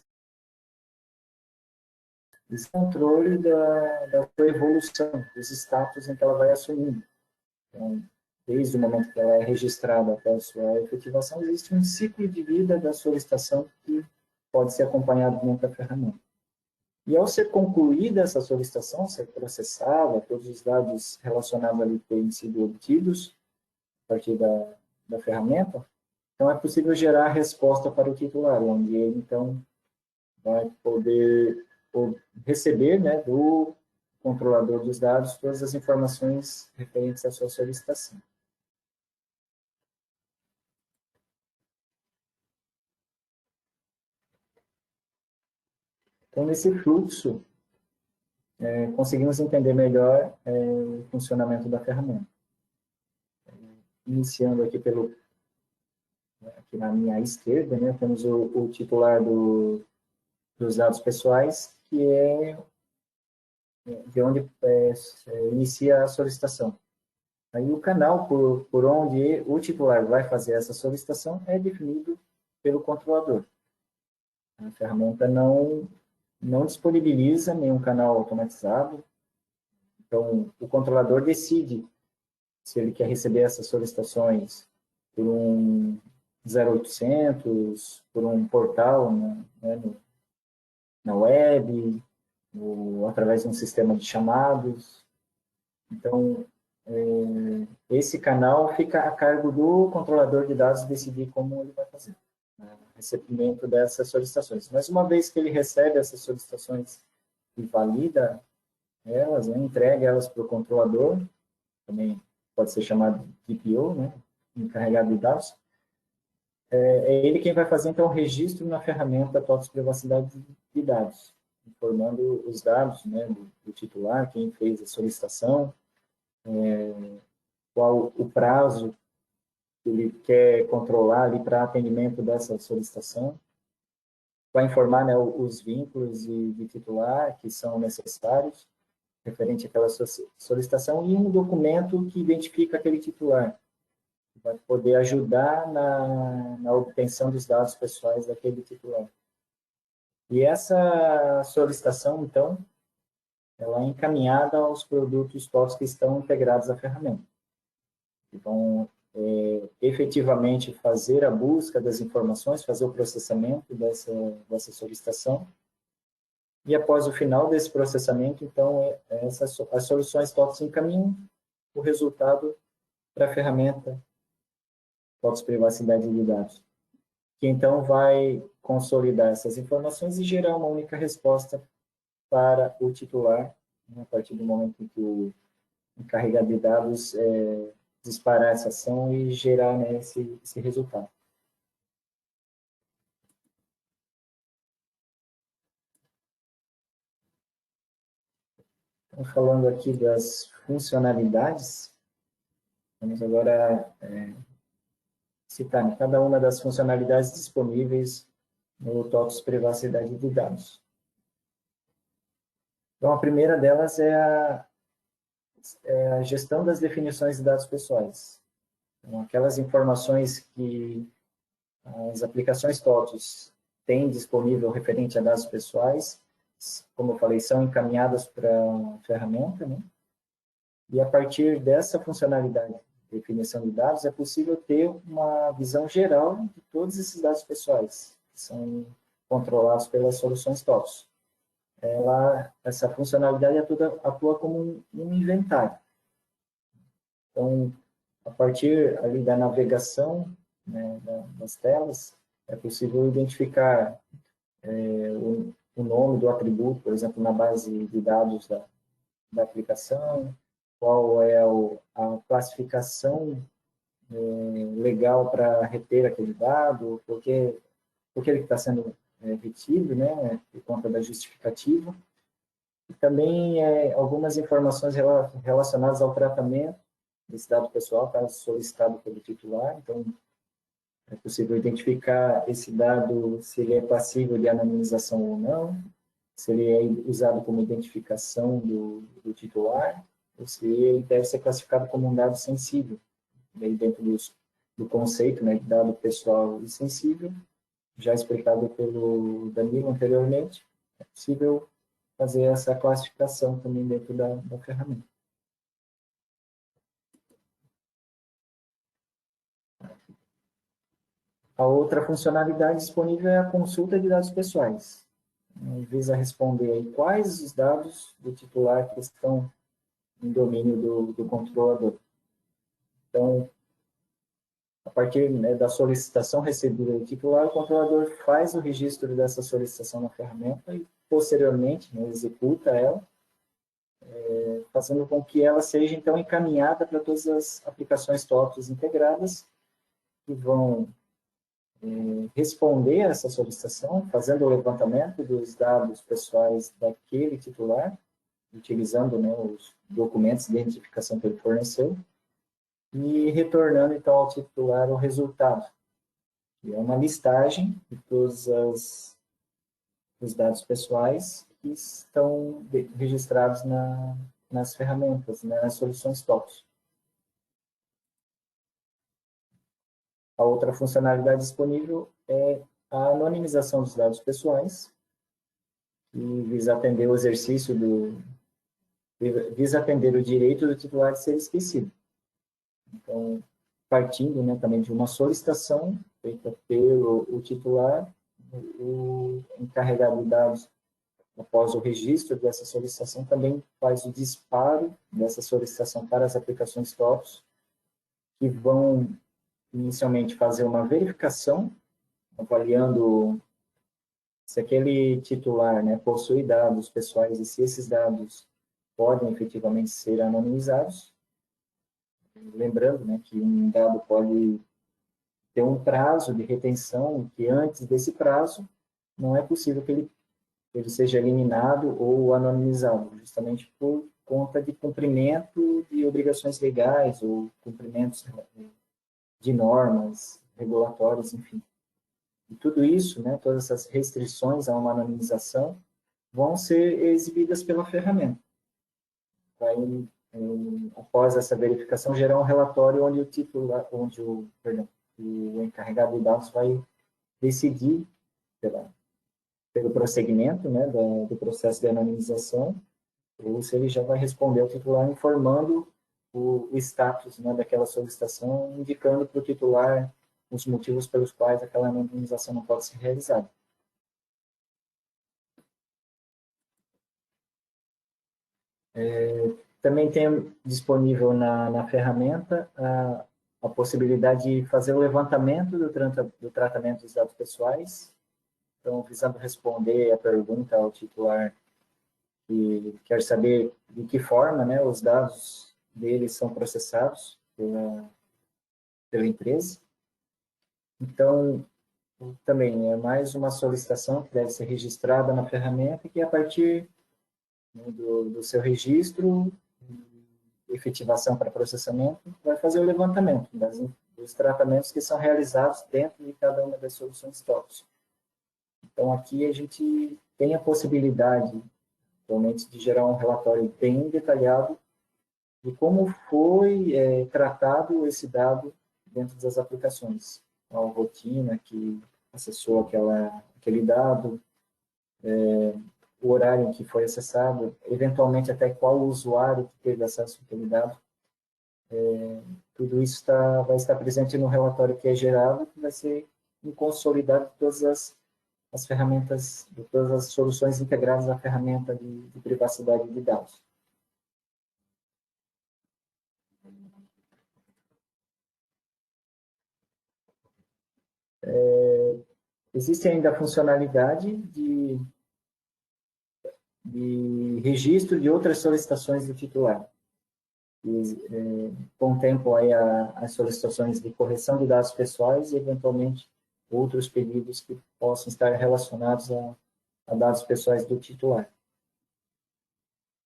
Speaker 3: controle da sua evolução, dos status em que ela vai assumindo. Então, desde o momento que ela é registrada até a sua efetivação, existe um ciclo de vida da solicitação que pode ser acompanhado dentro da ferramenta. E ao ser concluída essa solicitação, ser processada, todos os dados relacionados ali terem sido obtidos a partir da ferramenta, então é possível gerar a resposta para o titular, onde ele, então, vai poder receber, né, do controlador dos dados todas as informações referentes à sua solicitação. Então, nesse fluxo, conseguimos entender melhor o funcionamento da ferramenta. Iniciando aqui aqui na minha esquerda, né, temos o titular dos dados pessoais, que é de onde inicia a solicitação. Aí o canal por onde o titular vai fazer essa solicitação é definido pelo controlador. A ferramenta não disponibiliza nenhum canal automatizado, então o controlador decide se ele quer receber essas solicitações por um 0800, por um portal na web, ou através de um sistema de chamados. Então, esse canal fica a cargo do controlador de dados decidir como ele vai fazer o recebimento dessas solicitações. Mas uma vez que ele recebe essas solicitações e valida elas, né, entrega elas para o controlador, também pode ser chamado de DPO, né, encarregado de dados, é ele quem vai fazer, então, o registro na ferramenta TOTVS Privacidade de Dados, informando os dados, né, do titular, quem fez a solicitação, qual o prazo que ele quer controlar ali para atendimento dessa solicitação. vai informar, né, os vínculos de titular que são necessários, referente àquela solicitação, e um documento que identifica aquele titular, que vai poder ajudar na obtenção dos dados pessoais daquele titular. E essa solicitação, então, ela é encaminhada aos produtos TOTS que estão integrados à ferramenta. Então, efetivamente fazer a busca das informações, fazer o processamento dessa solicitação, e após o final desse processamento, então, as soluções TOTS encaminham o resultado para a ferramenta TOTS Privacidade de Dados, que então vai consolidar essas informações e gerar uma única resposta para o titular, né, a partir do momento em que o encarregado de dados disparar essa ação e gerar, né, esse resultado. Então, falando aqui das funcionalidades, vamos agora citar, né, cada uma das funcionalidades disponíveis no TOTS Privacidade de Dados. Então, a primeira delas é a gestão das definições de dados pessoais. Então, aquelas informações que as aplicações TOTS têm disponível referente a dados pessoais, como eu falei, são encaminhadas para a ferramenta, né? E a partir dessa funcionalidade de definição de dados, é possível ter uma visão geral de todos esses dados pessoais, que são controlados pelas soluções TOTS. Essa funcionalidade atua como um inventário. Então, a partir ali da navegação, né, das telas, é possível identificar o nome do atributo, por exemplo, na base de dados da aplicação, qual é a classificação legal para reter aquele dado, porque ele está sendo retido, né, por conta da justificativa. E também algumas informações relacionadas ao tratamento desse dado pessoal, caso solicitado pelo titular. Então, é possível identificar esse dado, se ele é passível de anonimização ou não, se ele é usado como identificação do titular, ou se ele deve ser classificado como um dado sensível. Daí, dentro do conceito, né, de dado pessoal e sensível, já explicado pelo Danilo anteriormente, é possível fazer essa classificação também dentro da ferramenta. A outra funcionalidade disponível é a consulta de dados pessoais. Visa responder aí quais os dados do titular que estão em domínio do controlador. Então, a partir, né, da solicitação recebida do titular, o controlador faz o registro dessa solicitação na ferramenta e, posteriormente, né, executa ela, fazendo com que ela seja, então, encaminhada para todas as aplicações TOTS integradas, que vão responder a essa solicitação, fazendo o levantamento dos dados pessoais daquele titular, utilizando, né, os documentos de identificação que ele forneceu, e retornando, então, ao titular o resultado, que é uma listagem de todos os dados pessoais que estão registrados nas ferramentas, né, nas soluções TOTS. A outra funcionalidade disponível é a anonimização dos dados pessoais, que visa atender o exercício visa atender o direito do titular de ser esquecido. Então, partindo, né, também de uma solicitação feita pelo titular, o encarregado de dados, após o registro dessa solicitação, também faz o disparo dessa solicitação para as aplicações TOTS, que vão inicialmente fazer uma verificação, avaliando se aquele titular, né, possui dados pessoais e se esses dados podem efetivamente ser anonimizados. Lembrando, né, que um dado pode ter um prazo de retenção, que antes desse prazo não é possível que ele seja eliminado ou anonimizado, justamente por conta de cumprimento de obrigações legais ou cumprimentos de normas regulatórias, enfim. E tudo isso, né, todas essas restrições a uma anonimização, vão ser exibidas pela ferramenta. Vai, após essa verificação, gerar um relatório onde o encarregado de dados vai decidir pelo prosseguimento, né, do processo de anonimização, ou se ele já vai responder ao titular informando o status, né, daquela solicitação, indicando para o titular os motivos pelos quais aquela anonimização não pode ser realizada. Também tem disponível na ferramenta a possibilidade de fazer o levantamento do tratamento dos dados pessoais, então, visando responder a pergunta ao titular que quer saber de que forma, né, os dados deles são processados pela empresa. Então, também é mais uma solicitação que deve ser registrada na ferramenta, que a partir, né, do seu registro, efetivação para processamento, vai fazer o levantamento dos tratamentos que são realizados dentro de cada uma das soluções TOTS. Então, aqui a gente tem a possibilidade, atualmente, de gerar um relatório bem detalhado de como foi tratado esse dado dentro das aplicações. A rotina que acessou aquele dado, o horário em que foi acessado, eventualmente até qual o usuário que teve acesso àquele dado. Tudo isso vai estar presente no relatório que é gerado, que vai ser consolidado de todas as ferramentas, de todas as soluções integradas à ferramenta de privacidade de dados. Existe ainda a funcionalidade de registro de outras solicitações do titular. Contemplam aí as solicitações de correção de dados pessoais e, eventualmente, outros pedidos que possam estar relacionados a dados pessoais do titular.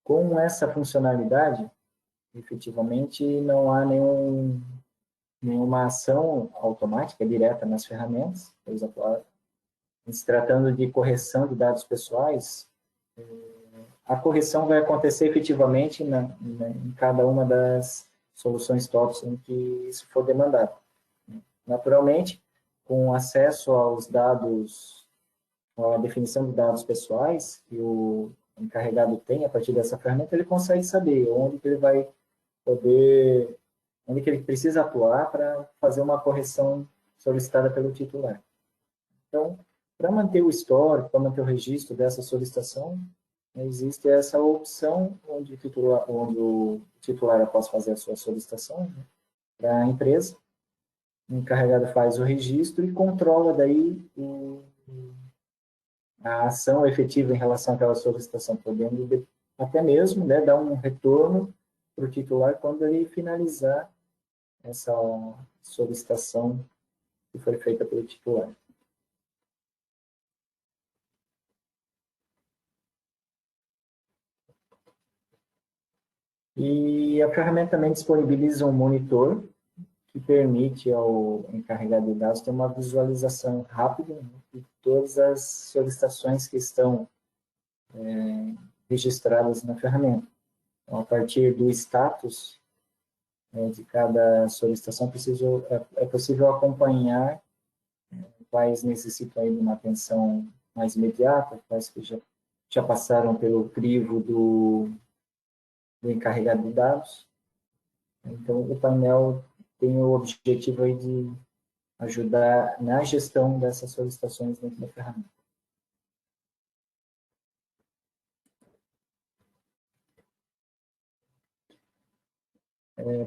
Speaker 3: Com essa funcionalidade, efetivamente, não há nenhuma ação automática direta nas ferramentas, pois se tratando de correção de dados pessoais, a correção vai acontecer efetivamente em cada uma das soluções TOTS em que isso for demandado. Naturalmente, com acesso aos dados, a definição de dados pessoais que o encarregado tem a partir dessa ferramenta, ele consegue saber onde que ele vai poder, onde que ele precisa atuar para fazer uma correção solicitada pelo titular. Então, para manter o histórico, para manter o registro dessa solicitação, existe essa opção onde o titular, após fazer a sua solicitação, né, para a empresa, o encarregado faz o registro e controla daí a ação efetiva em relação àquela solicitação, podendo até mesmo, né, dar um retorno para o titular quando ele finalizar essa solicitação que foi feita pelo titular. E a ferramenta também disponibiliza um monitor que permite ao encarregado de dados ter uma visualização rápida, né, de todas as solicitações que estão registradas na ferramenta. Então, a partir do status de cada solicitação, é possível acompanhar quais necessitam aí de uma atenção mais imediata, quais que já passaram pelo crivo do encarregado de dados. Então, o painel tem o objetivo aí de ajudar na gestão dessas solicitações dentro da ferramenta.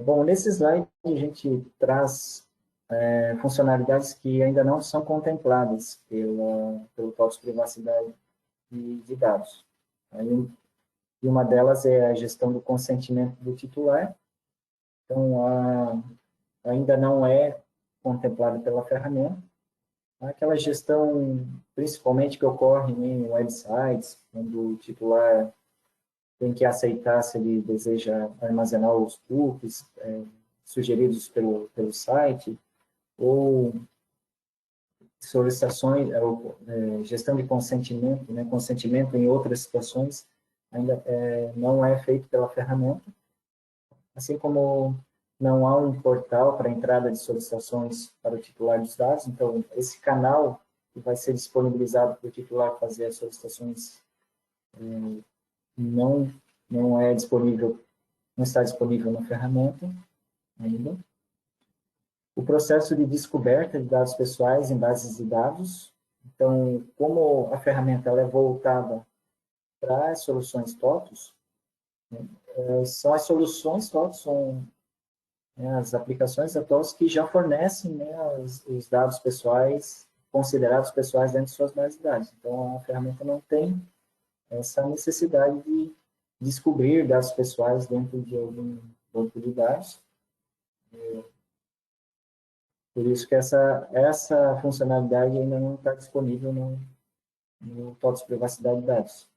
Speaker 3: Bom, nesse slide a gente traz funcionalidades que ainda não são contempladas pelo TOTS Privacidade de dados. Aí, e uma delas é a gestão do consentimento do titular. Então, ainda não é contemplada pela ferramenta. Aquela gestão, principalmente, que ocorre em websites, quando o titular tem que aceitar se ele deseja armazenar os cookies sugeridos pelo site, ou solicitações, gestão de consentimento, né, consentimento em outras situações, ainda não é feito pela ferramenta, assim como não há um portal para entrada de solicitações para o titular dos dados, então esse canal que vai ser disponibilizado para o titular fazer as solicitações não é disponível, não está disponível na ferramenta ainda. O processo de descoberta de dados pessoais em bases de dados. Então, como a ferramenta ela é voltada para as soluções TOTOS, né, são as soluções TOTOS, são as aplicações da TOTOS que já fornecem, né, os dados pessoais, considerados pessoais dentro de suas bases de dados. Então, a ferramenta não tem essa necessidade de descobrir dados pessoais dentro de algum banco de dados. Por isso que essa funcionalidade ainda não está disponível no TOTOS Privacidade de Dados.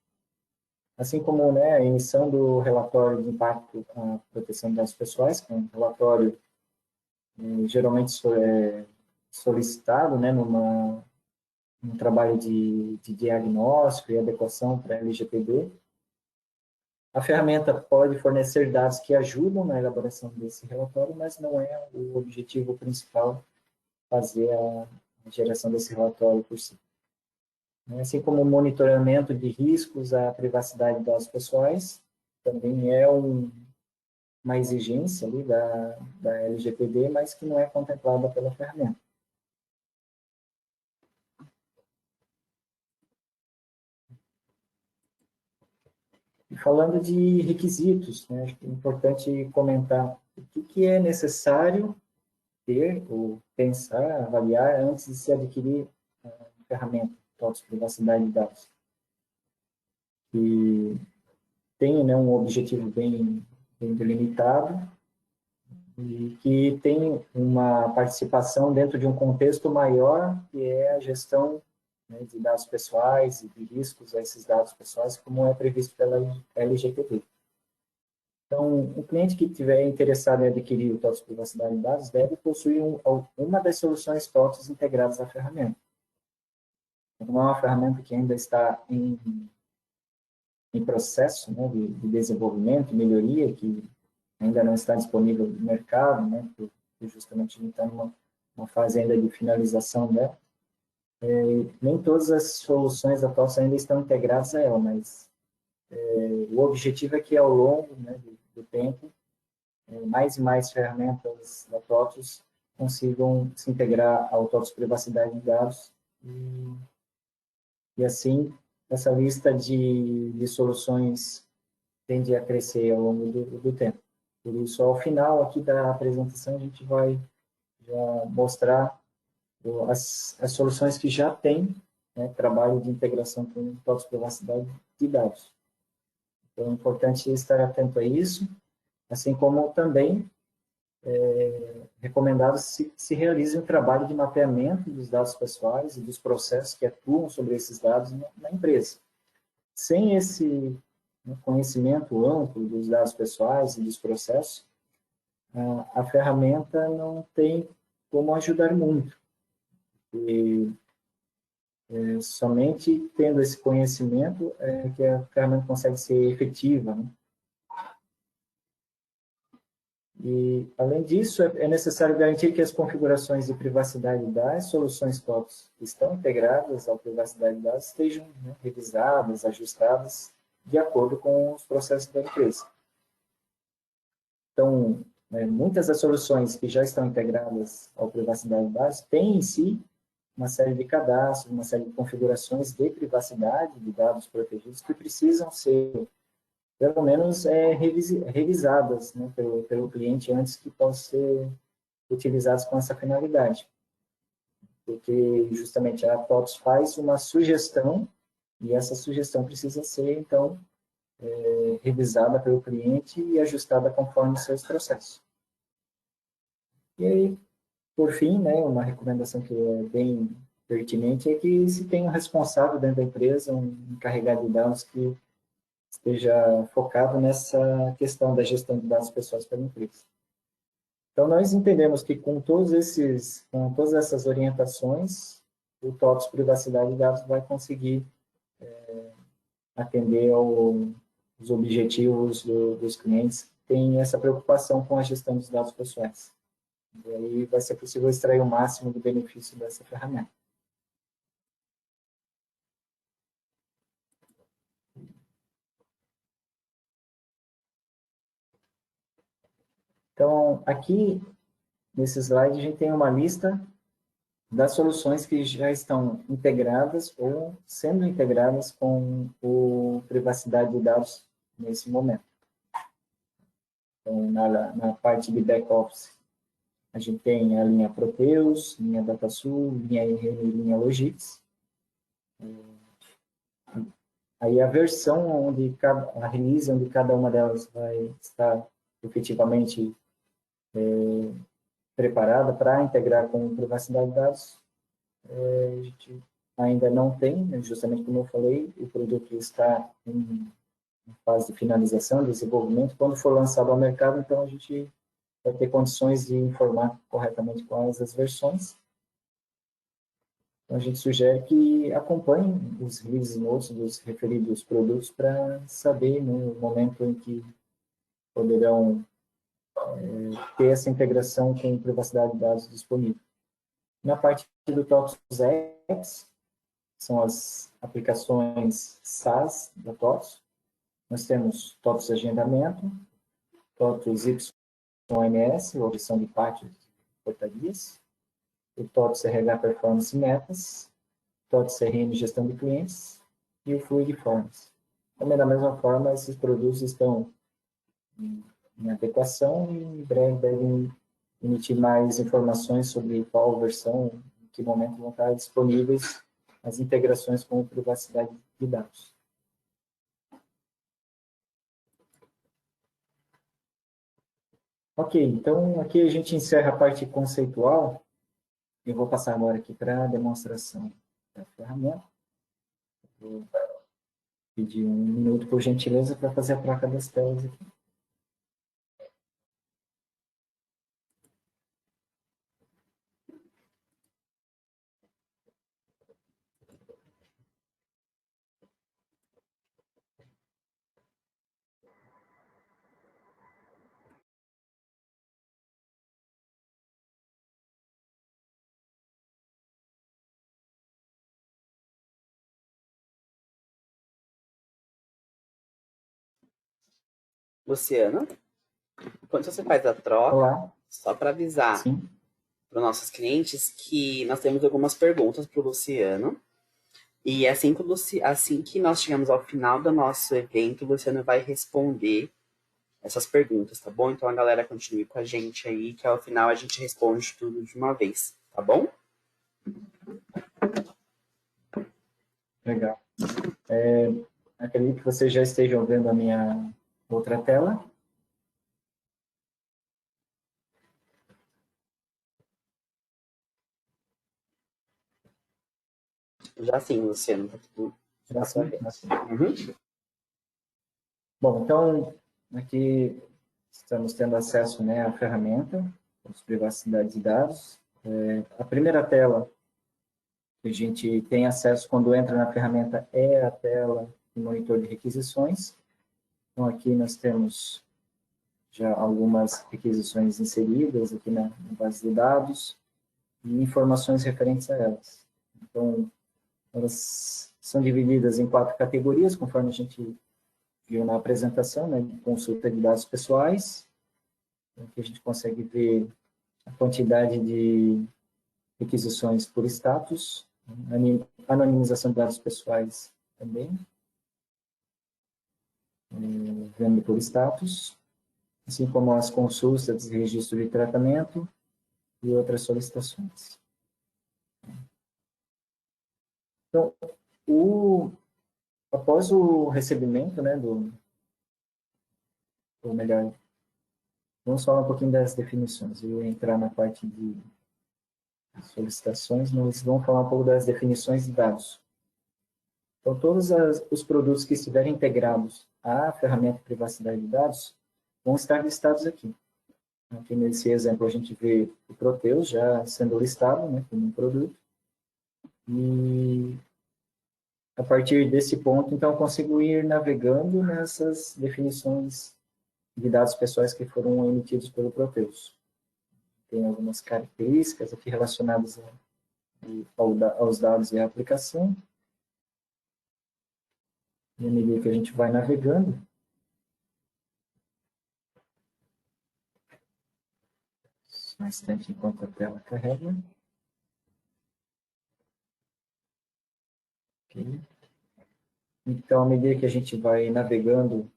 Speaker 3: Assim como, né, a emissão do relatório de impacto à proteção de dados pessoais, que é um relatório geralmente solicitado, né, num trabalho de diagnóstico e adequação para a LGPD. A ferramenta pode fornecer dados que ajudam na elaboração desse relatório, mas não é o objetivo principal fazer a geração desse relatório por si. Assim como o monitoramento de riscos à privacidade de dados pessoais, também é uma exigência ali da LGPD, mas que não é contemplada pela ferramenta. E falando de requisitos, né, acho que é importante comentar o que é necessário ter ou pensar, avaliar antes de se adquirir a ferramenta TOTOS Privacidade de Dados. Que tem, né, um objetivo bem delimitado e que tem uma participação dentro de um contexto maior, que é a gestão, né, de dados pessoais e de riscos a esses dados pessoais, como é previsto pela LGPD. Então, o cliente que estiver interessado em adquirir o TOTOS Privacidade de Dados deve possuir uma das soluções TOTOS integradas à ferramenta. Como é uma ferramenta que ainda está em processo, né, de desenvolvimento, melhoria, que ainda não está disponível no mercado, né, porque justamente a gente está numa fase ainda de finalização dela. Nem todas as soluções da TOTOS ainda estão integradas a ela, mas o objetivo é que ao longo, né, do tempo, mais e mais ferramentas da TOTOS consigam se integrar ao TOTOS Privacidade de Dados e assim essa lista de soluções tende a crescer ao longo do tempo. Por isso, ao final aqui da apresentação, a gente vai já mostrar as soluções que já têm, né, trabalho de integração com o TOTOS Privacidade de Dados. Então, é importante estar atento a isso, assim como também recomendado se realize um trabalho de mapeamento dos dados pessoais e dos processos que atuam sobre esses dados na empresa. Sem esse conhecimento amplo dos dados pessoais e dos processos, a ferramenta não tem como ajudar muito. E somente tendo esse conhecimento é que a ferramenta consegue ser efetiva, né? E, além disso, é necessário garantir que as configurações de privacidade das soluções TOTOS que estão integradas à privacidade de dados estejam, né, revisadas, ajustadas, de acordo com os processos da empresa. Então, muitas das soluções que já estão integradas à privacidade de dados têm em si uma série de cadastros, uma série de configurações de privacidade de dados protegidos que precisam ser pelo menos revisadas, né, pelo cliente antes que possam ser utilizadas com essa finalidade. Porque justamente a TOTOS faz uma sugestão e essa sugestão precisa ser, então, revisada pelo cliente e ajustada conforme os seus processos. E aí, por fim, né, uma recomendação que é bem pertinente é que se tenha um responsável dentro da empresa, um encarregado de dados que esteja focado nessa questão da gestão de dados pessoais pela empresa. Então, nós entendemos que com todas essas orientações, o TOTS Privacidade de Dados vai conseguir atender aos objetivos dos clientes que têm essa preocupação com a gestão dos dados pessoais. E aí vai ser possível extrair o máximo do benefício dessa ferramenta. Então, aqui, nesse slide, a gente tem uma lista das soluções que já estão integradas ou sendo integradas com o privacidade de dados nesse momento. Então, na parte de back-office, a gente tem a linha Proteus, linha DataSul, linha RM e linha Logix. Aí a versão a release onde cada uma delas vai estar efetivamente preparada para integrar com privacidade de dados, a gente ainda não tem, né, justamente como eu falei, o produto está em fase de finalização, desenvolvimento. Quando for lançado ao mercado, então a gente vai ter condições de informar corretamente quais as versões. Então a gente sugere que acompanhem os release notes dos referidos produtos para saber, né, o momento em que poderão ter essa integração com privacidade de dados disponível. Na parte do TOTS X, são as aplicações SaaS da TOTS. Nós temos TOTS Agendamento, TOTS YMS, ou gestão de pátios e portarias, o TOTS RH Performance Metas, TOTS CRM Gestão de Clientes e o Fluid Forms. Também da mesma forma, esses produtos estão em adequação e em breve devem emitir mais informações sobre qual versão, em que momento vão estar disponíveis as integrações com privacidade de dados. Ok, então aqui a gente encerra a parte conceitual. Eu vou passar agora aqui para a demonstração da ferramenta. Vou pedir um minuto, por gentileza, para fazer a troca das telas aqui.
Speaker 2: Luciano, quando você faz a troca,
Speaker 3: Olá.
Speaker 2: só para avisar para os nossos clientes que nós temos algumas perguntas para o Luciano. E assim que nós chegamos ao final do nosso evento, o Luciano vai responder essas perguntas, tá bom? Então a galera continue com a gente aí, que ao final a gente responde tudo de uma vez, tá bom?
Speaker 3: Legal. Acredito que vocês já estejam vendo a minha outra tela.
Speaker 2: Já sim, Luciano, tá tudo.
Speaker 3: Já sim?
Speaker 2: Uhum.
Speaker 3: Bom, então, aqui estamos tendo acesso, né, à ferramenta, de privacidade de dados. A primeira tela que a gente tem acesso quando entra na ferramenta é a tela do monitor de requisições. Então, aqui nós temos já algumas requisições inseridas aqui na base de dados e informações referentes a elas. Então, elas são divididas em 4 categorias, conforme a gente viu na apresentação, né, de consulta de dados pessoais. Aqui a gente consegue ver a quantidade de requisições por status, anonimização de dados pessoais também, vendo por status, assim como as consultas de registro de tratamento e outras solicitações. Então, após o recebimento, né, ou melhor, vamos falar um pouquinho das definições. Eu vou entrar na parte de solicitações, mas vamos falar um pouco das definições de dados. Então, todos os produtos que estiverem integrados à ferramenta de privacidade de dados vão estar listados aqui. Aqui nesse exemplo, a gente vê o Proteus já sendo listado, né, como um produto. E a partir desse ponto, então, eu consigo ir navegando nessas definições de dados pessoais que foram emitidos pelo Proteus. Tem algumas características aqui relacionadas aos dados e à aplicação. E à medida que a gente vai navegando, só um instante enquanto a tela carrega. Okay. Então, à medida que a gente vai navegando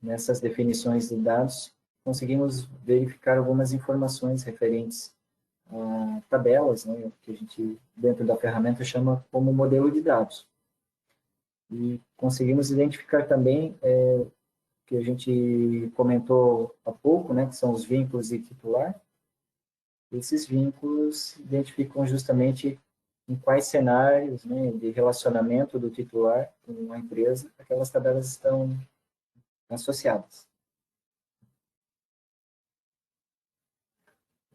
Speaker 3: nessas definições de dados, conseguimos verificar algumas informações referentes a tabelas, né, que a gente, dentro da ferramenta, chama como modelo de dados. E conseguimos identificar também que a gente comentou há pouco, né, que são os vínculos e titular. Esses vínculos identificam justamente em quais cenários, né, de relacionamento do titular com a empresa aquelas tabelas estão associadas.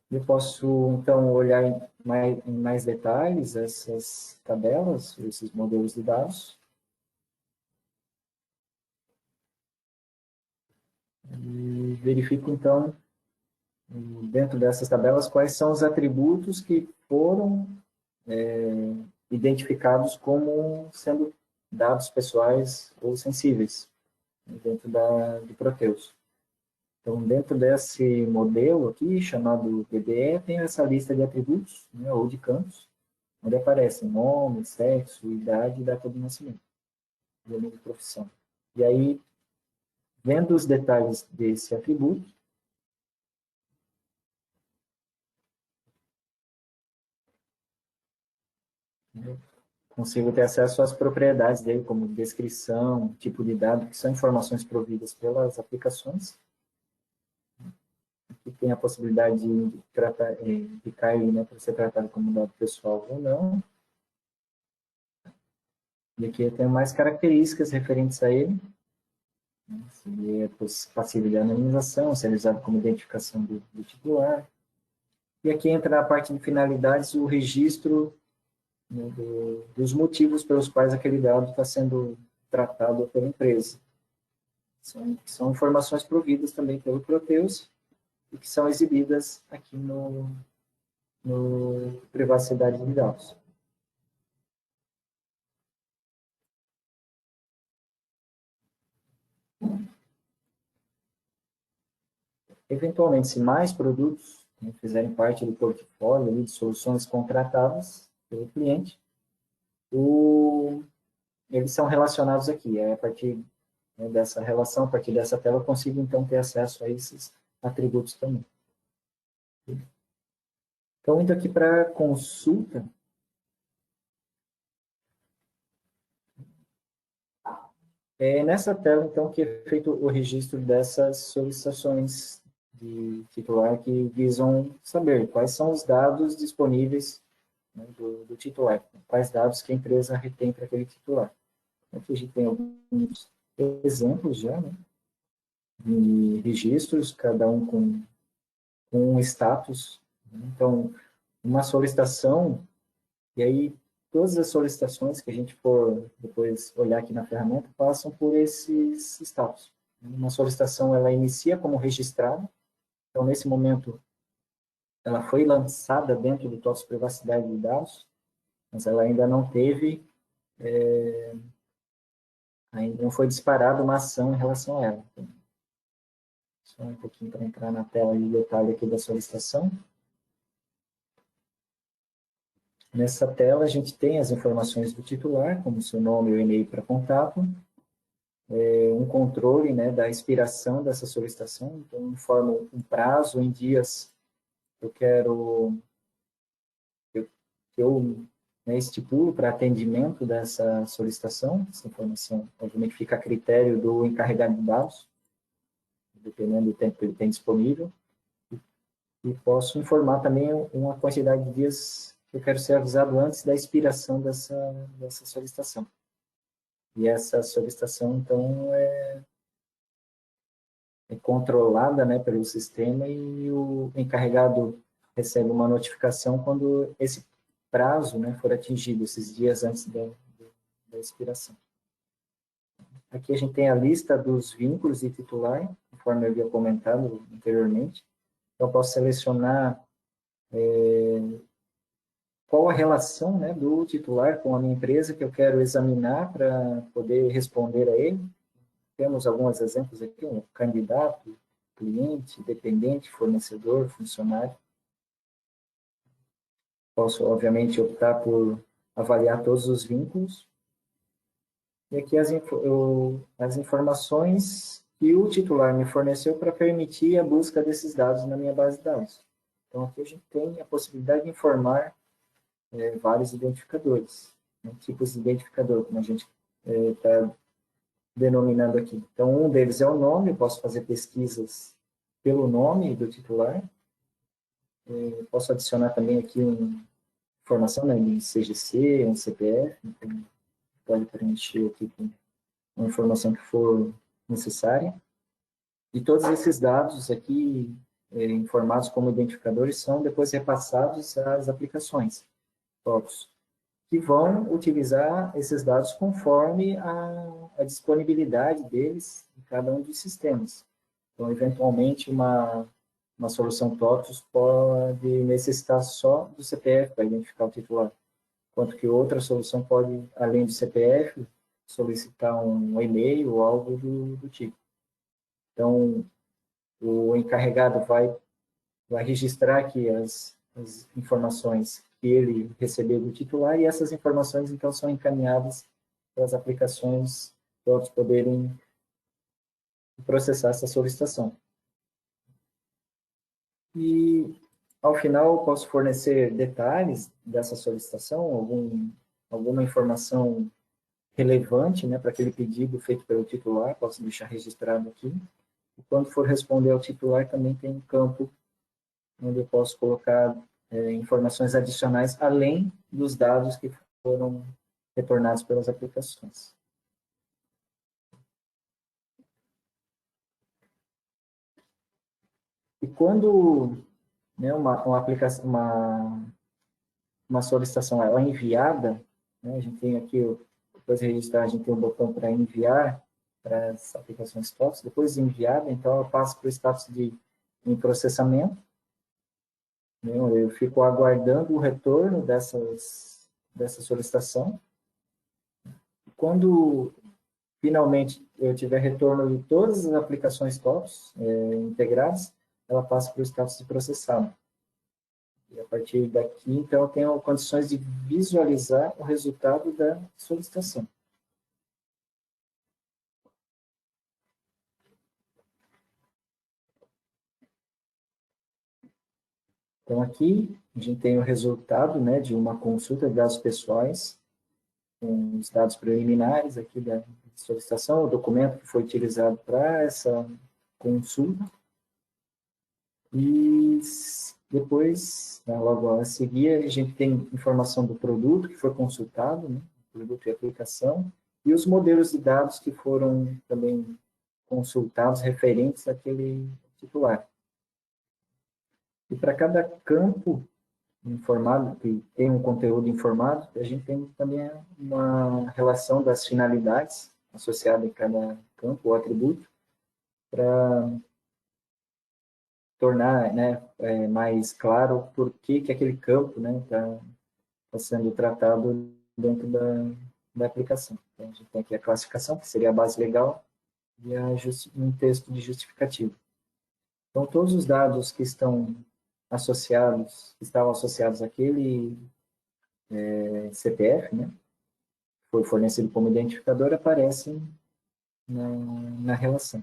Speaker 3: Eu posso, então, olhar em mais detalhes essas tabelas, esses modelos de dados. E verifico, então, dentro dessas tabelas, quais são os atributos que foram identificados como sendo dados pessoais ou sensíveis dentro do Proteus. Então, dentro desse modelo aqui, chamado PDE, tem essa lista de atributos, né, ou de campos, onde aparecem nome, sexo, idade e data de nascimento, nome de profissão. E aí, vendo os detalhes desse atributo, consigo ter acesso às propriedades dele, como descrição, tipo de dado, que são informações providas pelas aplicações. Aqui tem a possibilidade de cair, né, para ser tratado como dado pessoal ou não. E aqui eu tenho mais características referentes a ele. Se ele é passível de anonimização, se ele é usado como identificação do titular. E aqui entra a parte de finalidades, o registro, né, dos motivos pelos quais aquele dado está sendo tratado pela empresa. São informações providas também pelo Proteus e que são exibidas aqui no privacidade de dados. Eventualmente, se mais produtos, né, fizerem parte do portfólio de soluções contratadas pelo cliente, eles são relacionados aqui. A partir, né, dessa relação, a partir dessa tela, eu consigo, então, ter acesso a esses atributos também. Então, indo aqui para consulta, nessa tela, então, que é feito o registro dessas solicitações de titular que visam saber quais são os dados disponíveis, né, do titular, quais dados que a empresa retém para aquele titular. Aqui a gente tem alguns exemplos já, né, de registros, cada um com um status. Então, uma solicitação, e aí todas as solicitações que a gente for depois olhar aqui na ferramenta passam por esses status. Uma solicitação, ela inicia como registrada, então nesse momento ela foi lançada dentro do TOTS Privacidade de Dados, mas ela ainda não teve, ainda não foi disparada uma ação em relação a ela. Então, só um pouquinho para entrar na tela de detalhe aqui da solicitação. Nessa tela, a gente tem as informações do titular, como seu nome e o e-mail para contato, um controle, né, da expiração dessa solicitação, então informa um prazo em dias eu né, estipulo para atendimento dessa solicitação. Essa informação, obviamente, fica a critério do encarregado de dados, dependendo do tempo que ele tem disponível. E posso informar também uma quantidade de dias que eu quero ser avisado antes da expiração dessa solicitação. E essa solicitação, então, é controlada, né, pelo sistema, e o encarregado recebe uma notificação quando esse prazo, né, for atingido, esses dias antes da expiração. Aqui a gente tem a lista dos vínculos de titular, conforme eu havia comentado anteriormente. Então, eu posso selecionar qual a relação, né, do titular com a minha empresa que eu quero examinar para poder responder a ele. Temos alguns exemplos aqui, um candidato, cliente, dependente, fornecedor, funcionário. Posso, obviamente, optar por avaliar todos os vínculos. E aqui as informações que o titular me forneceu para permitir a busca desses dados na minha base de dados. Então, aqui a gente tem a possibilidade de informar vários identificadores, né, tipos de identificador, como a gente está denominando aqui. Então, um deles é o nome, eu posso fazer pesquisas pelo nome do titular. Eu posso adicionar também aqui uma informação, né, de CGC, um CPF, então pode preencher aqui com a informação que for necessária. E todos esses dados aqui, informados como identificadores, são depois repassados às aplicações, TOTOS, que vão utilizar esses dados conforme a disponibilidade deles em cada um dos sistemas. Então, eventualmente, uma solução TOTOS pode necessitar só do CPF para identificar o titular, enquanto que outra solução pode, além do CPF, solicitar um e-mail ou algo do tipo. Então, o encarregado vai registrar aqui as informações que ele recebeu do titular e essas informações, então, são encaminhadas para as aplicações todos poderem processar essa solicitação. E, ao final, eu posso fornecer detalhes dessa solicitação, alguma informação relevante, né, para aquele pedido feito pelo titular, posso deixar registrado aqui. E quando for responder ao titular, também tem um campo onde eu posso colocar informações adicionais, além dos dados que foram retornados pelas aplicações. E quando, né, uma solicitação é enviada, né, a gente tem aqui, depois de registrar, a gente tem um botão para enviar para as aplicações TOTOS. Depois de enviada, então, eu passo para o status em processamento. Eu fico aguardando o retorno dessa solicitação. Quando finalmente eu tiver retorno de todas as aplicações TOTOS integradas, ela passa para o status de processado. E a partir daqui, então, eu tenho condições de visualizar o resultado da solicitação. Então, aqui, a gente tem o resultado, né, de uma consulta de dados pessoais, com os dados preliminares aqui da solicitação, o documento que foi utilizado para essa consulta. E depois, né, logo a seguir, a gente tem informação do produto que foi consultado, né, produto e aplicação, e os modelos de dados que foram também consultados referentes àquele titular. E para cada campo informado, que tem um conteúdo informado, a gente tem também uma relação das finalidades associadas em cada campo ou atributo, para tornar, né, mais claro por que aquele campo, né, está sendo tratado dentro da aplicação. Então, a gente tem aqui a classificação, que seria a base legal, e um texto de justificativo. Então, todos os dados que estavam associados àquele CPF, né, foi fornecido como identificador, aparecem na relação.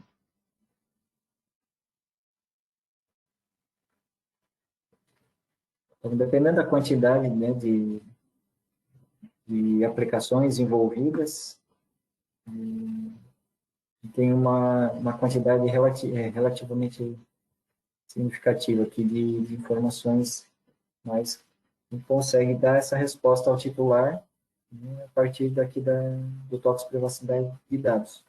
Speaker 3: Então, dependendo da quantidade, né, de aplicações envolvidas, tem uma quantidade relativamente significativa aqui de informações, mas a gente consegue dar essa resposta ao titular, né, a partir daqui do TOTOS Privacidade de Dados.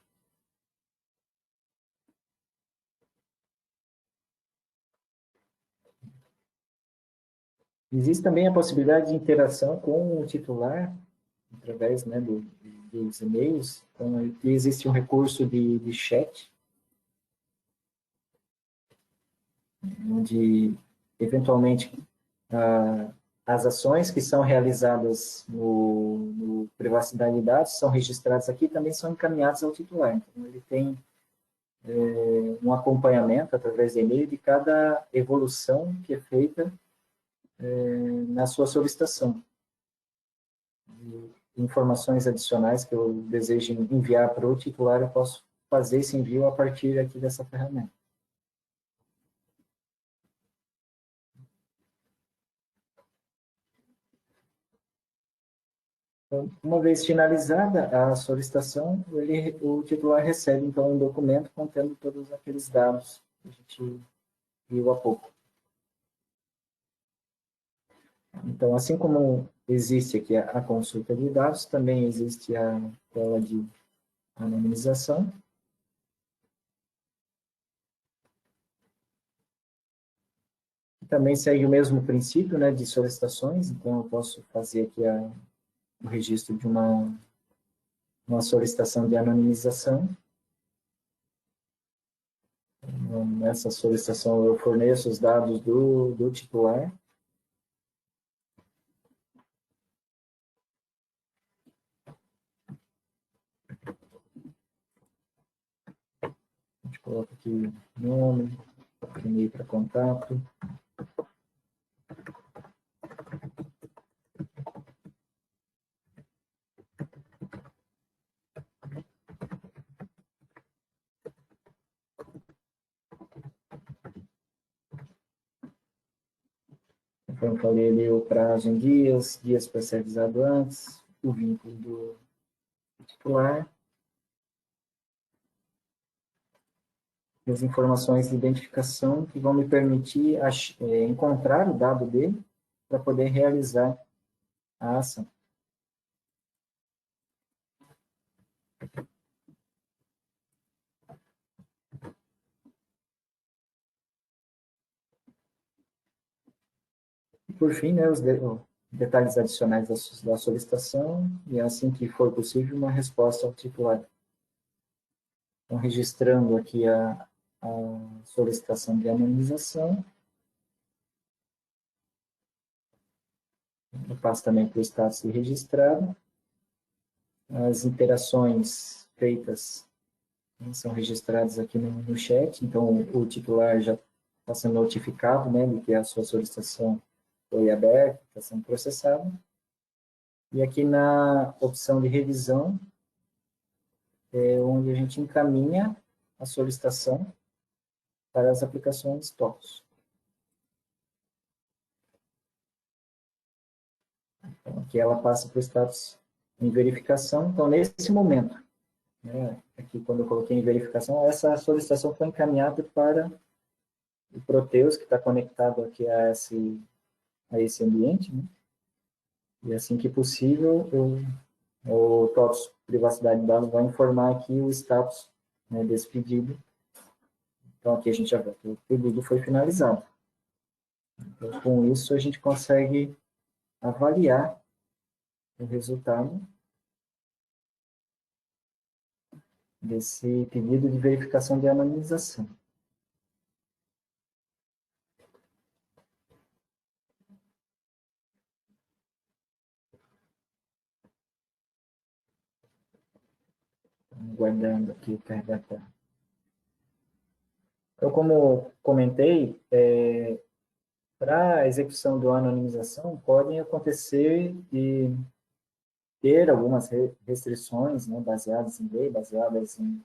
Speaker 3: Existe também a possibilidade de interação com o titular, através, né, dos e-mails. Então, aqui existe um recurso de chat, onde, eventualmente, as ações que são realizadas no privacidade de dados são registradas aqui e também são encaminhadas ao titular. Então, ele tem um acompanhamento através de e-mail de cada evolução que é feita na sua solicitação. Informações adicionais que eu desejo enviar para o titular, eu posso fazer esse envio a partir aqui dessa ferramenta. Então, uma vez finalizada a solicitação, o titular recebe, então, um documento contendo todos aqueles dados que a gente viu há pouco. Então, assim como existe aqui a consulta de dados, também existe a tela de anonimização. Também segue o mesmo princípio, né, de solicitações, então eu posso fazer aqui o registro de uma solicitação de anonimização. Então, nessa solicitação eu forneço os dados do titular. A gente coloca aqui nome, e-mail para contato. Então, eu falei ali o prazo em dias para ser avisado antes, o vínculo do titular, e as informações de identificação que vão me permitir encontrar o dado dele para poder realizar a ação. E, por fim, né, os detalhes adicionais da solicitação e, assim que for possível, uma resposta ao titular. Então, registrando aqui a solicitação de anonimização. Eu passo também para o status de registrado. As interações feitas, né, são registradas aqui no chat, então o titular já está sendo notificado, né, de que a sua solicitação foi aberta, está sendo processada. E aqui na opção de revisão, é onde a gente encaminha a solicitação para as aplicações TOTOS. Então, aqui ela passa para o status em verificação. Então, nesse momento, né, aqui quando eu coloquei em verificação, essa solicitação foi encaminhada para o Proteus, que está conectado aqui a esse ambiente, né? E assim que possível, o TOTOS Privacidade de Dados vai informar aqui o status, né, desse pedido. Então, aqui a gente já vê que o pedido foi finalizado. Então, com isso, a gente consegue avaliar o resultado desse pedido de verificação de anonimização. Guardando aqui o carregador. Então, como comentei, para a execução da anonimização, podem acontecer de ter algumas restrições, né, baseadas em lei, baseadas em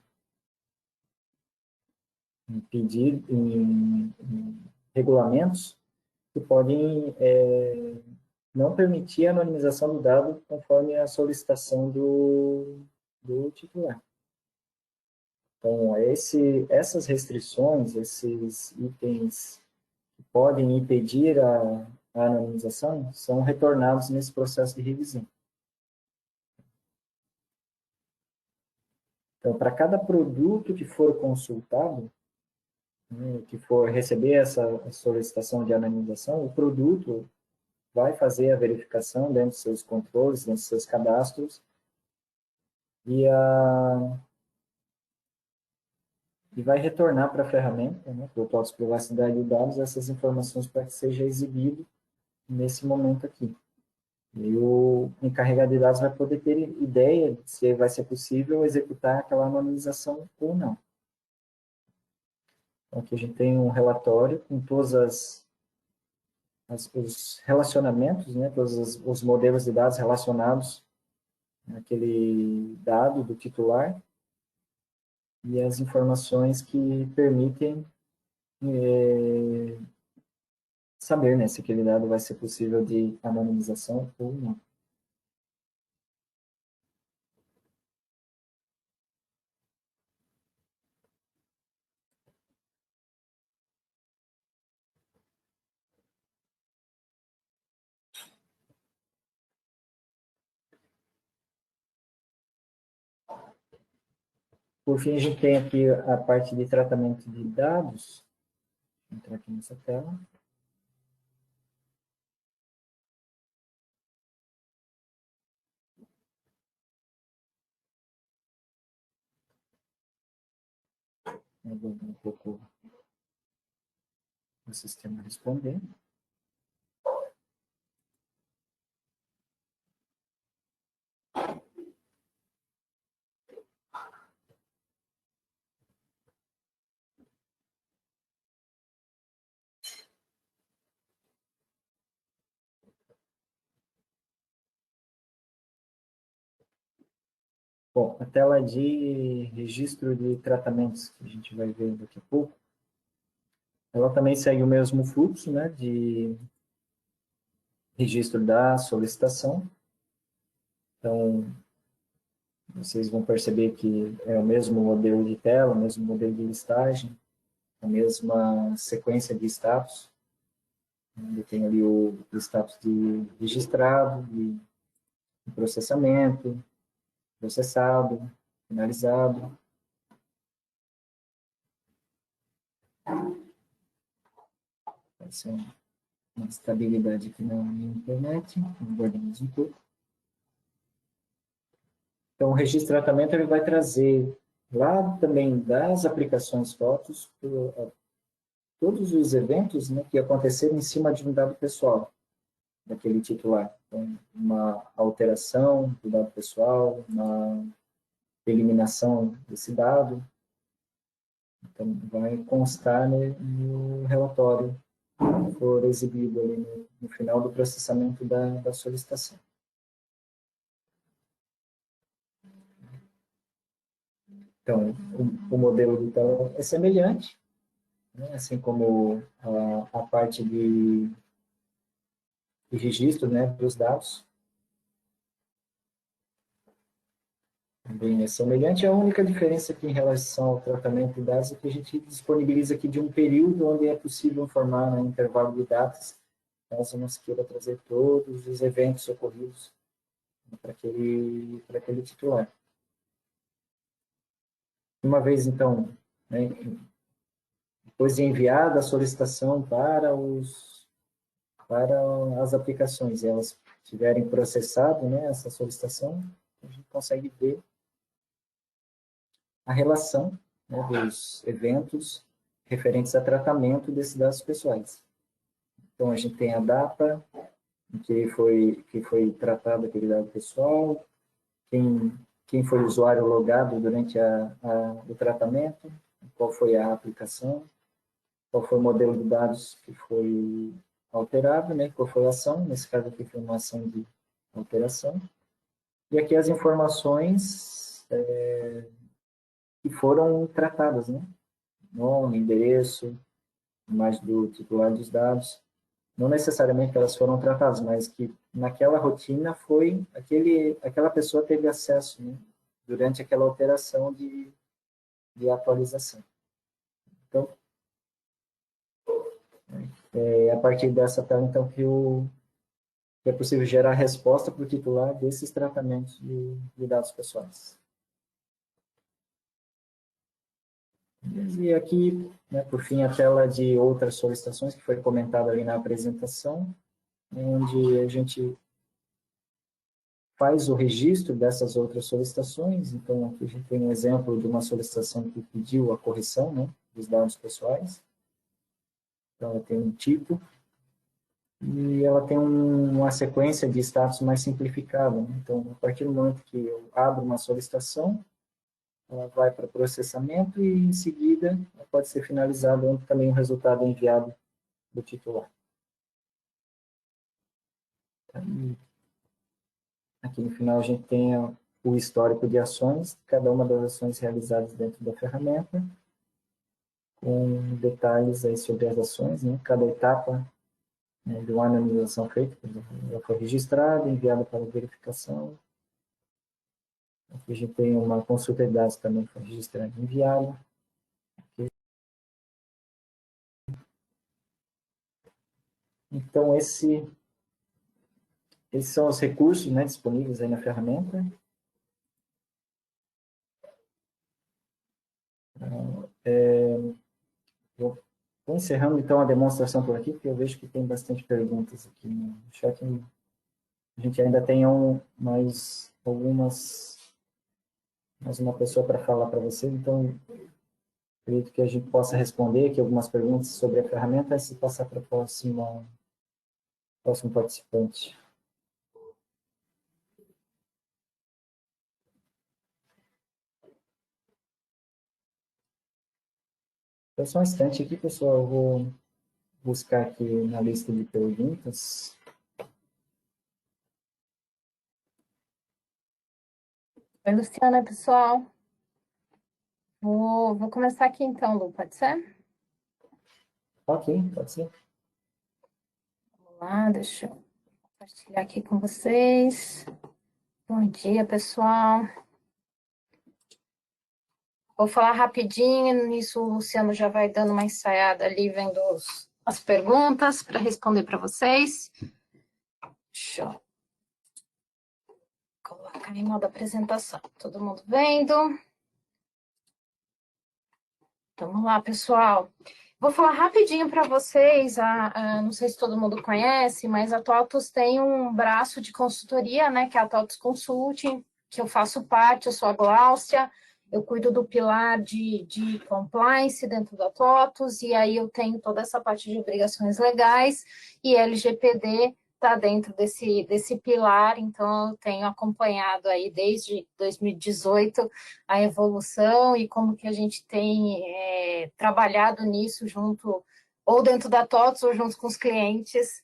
Speaker 3: regulamentos, que podem não permitir a anonimização do dado conforme a solicitação do titular. Então, essas restrições, esses itens que podem impedir a anonimização, são retornados nesse processo de revisão. Então, para cada produto que for consultado, né, que for receber essa solicitação de anonimização, o produto vai fazer a verificação dentro dos seus controles, dentro dos seus cadastros, e vai retornar para a ferramenta, né, para o TOTS Privacidade de Dados, essas informações para que seja exibido nesse momento aqui. E o encarregado de dados vai poder ter ideia de se vai ser possível executar aquela anonimização ou não. Então, aqui a gente tem um relatório com todos os relacionamentos, né, todos os modelos de dados relacionados àquele dado do titular e as informações que permitem saber, né, se aquele dado vai ser possível de anonimização ou não. Por fim, a gente tem aqui a parte de tratamento de dados. Vou entrar aqui nessa tela. Aguardar um pouco o sistema responder. Bom, a tela de registro de tratamentos, que a gente vai ver daqui a pouco, ela também segue o mesmo fluxo, né, de registro da solicitação. Então, vocês vão perceber que é o mesmo modelo de tela, o mesmo modelo de listagem, a mesma sequência de status. Ele tem ali o status de registrado, de processamento, processado, finalizado. Vai ser uma estabilidade aqui na internet, aguardamos um pouco. Então, o registro de tratamento ele vai trazer lá também das aplicações fotos todos os eventos, né, que aconteceram em cima de um dado pessoal daquele titular. Então, uma alteração do dado pessoal, uma eliminação desse dado. Então, vai constar, né, no relatório que for exibido ali no final do processamento da solicitação. Então, o modelo de tela é semelhante, né, assim como a parte de registro, né, dos dados. Também é semelhante. A única diferença aqui em relação ao tratamento de dados é que a gente disponibiliza aqui de um período onde é possível informar, né, intervalo de datas, caso não se queira trazer todos os eventos ocorridos para aquele titular. Uma vez, então, né, depois de enviada a solicitação para as aplicações, elas tiverem processado, né, essa solicitação, a gente consegue ver a relação, né, dos eventos referentes a tratamento desses dados pessoais. Então, a gente tem a data em que foi tratado aquele dado pessoal, quem foi o usuário logado durante o tratamento, qual foi a aplicação, qual foi o modelo de dados que foi alterado, né, qual foi a ação, nesse caso aqui foi uma ação de alteração. E aqui as informações que foram tratadas, né? Nome, endereço, imagem do titular dos dados. Não necessariamente elas foram tratadas, mas que naquela rotina foi aquela pessoa teve acesso, né, durante aquela alteração de atualização. Então, é a partir dessa tela, então, que é possível gerar resposta para o titular desses tratamentos de dados pessoais. E aqui, né, por fim, a tela de outras solicitações que foi comentada ali na apresentação. onde a gente faz o registro dessas outras solicitações. Então, aqui a gente tem um exemplo de uma solicitação que pediu a correção, né, dos dados pessoais. Então, ela tem um tipo e ela tem uma sequência de status mais simplificada, né? Então, a partir do momento que eu abro uma solicitação, ela vai para processamento e, em seguida, ela pode ser finalizada, onde também o resultado é enviado do titular. Aqui no final a gente tem o histórico de ações, cada uma das ações realizadas dentro da ferramenta, com detalhes aí sobre as ações, né? Cada etapa, né, de uma anonimização feita, por exemplo, ela foi registrada, enviada para verificação. Aqui a gente tem uma consulta de dados também, foi registrada e enviada. Aqui. Então, esses são os recursos, né, disponíveis aí na ferramenta. Vou encerrando, então, a demonstração por aqui, porque eu vejo que tem bastante perguntas aqui no chat. A gente ainda tem mais uma pessoa para falar para você, então, acredito que a gente possa responder aqui algumas perguntas sobre a ferramenta, e se passar para o próximo participante. Então, só um instante aqui, pessoal, eu vou buscar aqui na lista de perguntas.
Speaker 5: Oi, Luciana, pessoal. Vou começar aqui então, Lu, pode ser?
Speaker 3: Ok, pode ser.
Speaker 5: Vamos lá, deixa eu compartilhar aqui com vocês. Bom dia, pessoal. Vou falar rapidinho, nisso o Luciano já vai dando uma ensaiada ali, vendo as perguntas para responder para vocês. Deixa eu colocar em modo apresentação. Todo mundo vendo? Então, vamos lá, pessoal. Vou falar rapidinho para vocês, não sei se todo mundo conhece, mas a TOTUS tem um braço de consultoria, né, que é a TOTUS Consulting, que eu faço parte, eu sou a Gláucia, eu cuido do pilar de compliance dentro da TOTUS, e aí eu tenho toda essa parte de obrigações legais, e LGPD está dentro desse pilar, então eu tenho acompanhado aí desde 2018 a evolução e como que a gente tem trabalhado nisso junto, ou dentro da TOTS, ou junto com os clientes,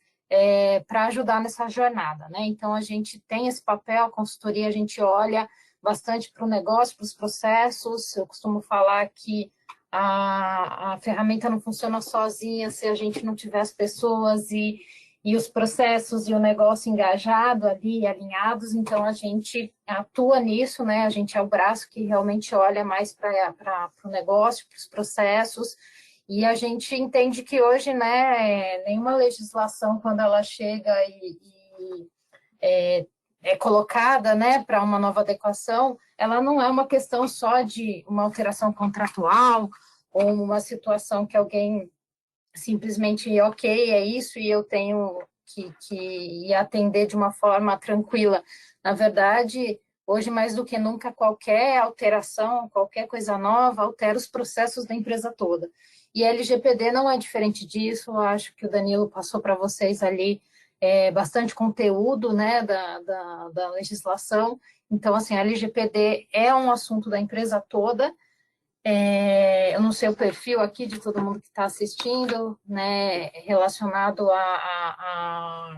Speaker 5: para ajudar nessa jornada, né? Então, a gente tem esse papel, a consultoria, a gente olha bastante para o negócio, para os processos. Eu costumo falar que a ferramenta não funciona sozinha se a gente não tiver as pessoas e os processos e o negócio engajado ali, alinhados, então a gente atua nisso, né? A gente é o braço que realmente olha mais para o negócio, para os processos, e a gente entende que hoje, né, nenhuma legislação, quando ela chega é colocada, né, para uma nova adequação, ela não é uma questão só de uma alteração contratual ou uma situação que alguém simplesmente, ok, é isso, e eu tenho que atender de uma forma tranquila. Na verdade, hoje, mais do que nunca, qualquer alteração, qualquer coisa nova, altera os processos da empresa toda. E a LGPD não é diferente disso, eu acho que o Danilo passou para vocês ali bastante conteúdo, né, da legislação. Então, assim, a LGPD é um assunto da empresa toda. Eu não sei o perfil aqui de todo mundo que está assistindo, né, relacionado a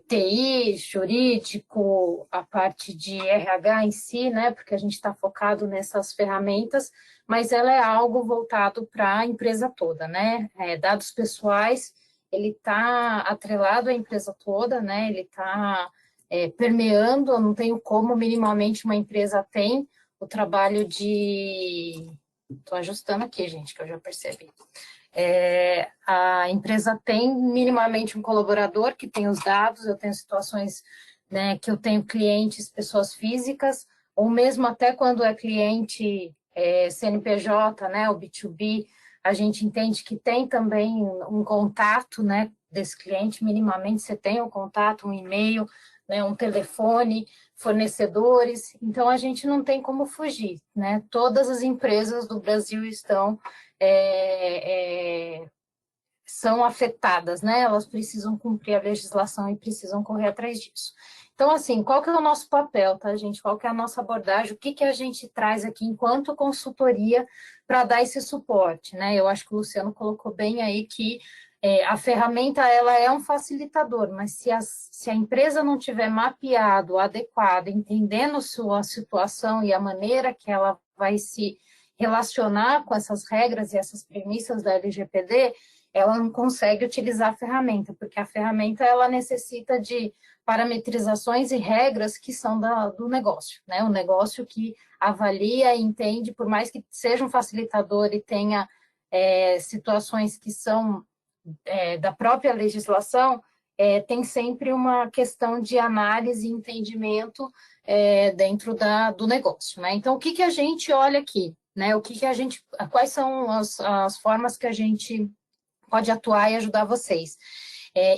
Speaker 5: TI, jurídico, a parte de RH em si, né, porque a gente está focado nessas ferramentas, mas ela é algo voltado para a empresa toda, né, dados pessoais, ele está atrelado à empresa toda, né, ele está permeando, eu não tenho como minimamente uma empresa tem o trabalho de... Estou ajustando aqui, gente, que eu já percebi. A empresa tem minimamente um colaborador que tem os dados, eu tenho situações, né, que eu tenho clientes, pessoas físicas, ou mesmo até quando é cliente CNPJ, né, o B2B, a gente entende que tem também um contato, né, desse cliente, minimamente você tem um contato, um e-mail, né, um telefone, fornecedores, então a gente não tem como fugir, né? Todas as empresas do Brasil são afetadas, né? Elas precisam cumprir a legislação e precisam correr atrás disso. Então, assim, qual que é o nosso papel, tá, gente? Qual que é a nossa abordagem? O que que a gente traz aqui enquanto consultoria para dar esse suporte, né? Eu acho que o Luciano colocou bem aí que a ferramenta, ela é um facilitador, mas se a empresa não tiver mapeado, adequado, entendendo sua situação e a maneira que ela vai se relacionar com essas regras e essas premissas da LGPD, ela não consegue utilizar a ferramenta, porque a ferramenta, ela necessita de parametrizações e regras que são do negócio, né? O negócio que avalia e entende, por mais que seja um facilitador e tenha situações que são da própria legislação, tem sempre uma questão de análise e entendimento dentro do negócio, né? Então, o que a gente olha aqui, né? Quais são as formas que a gente pode atuar e ajudar vocês?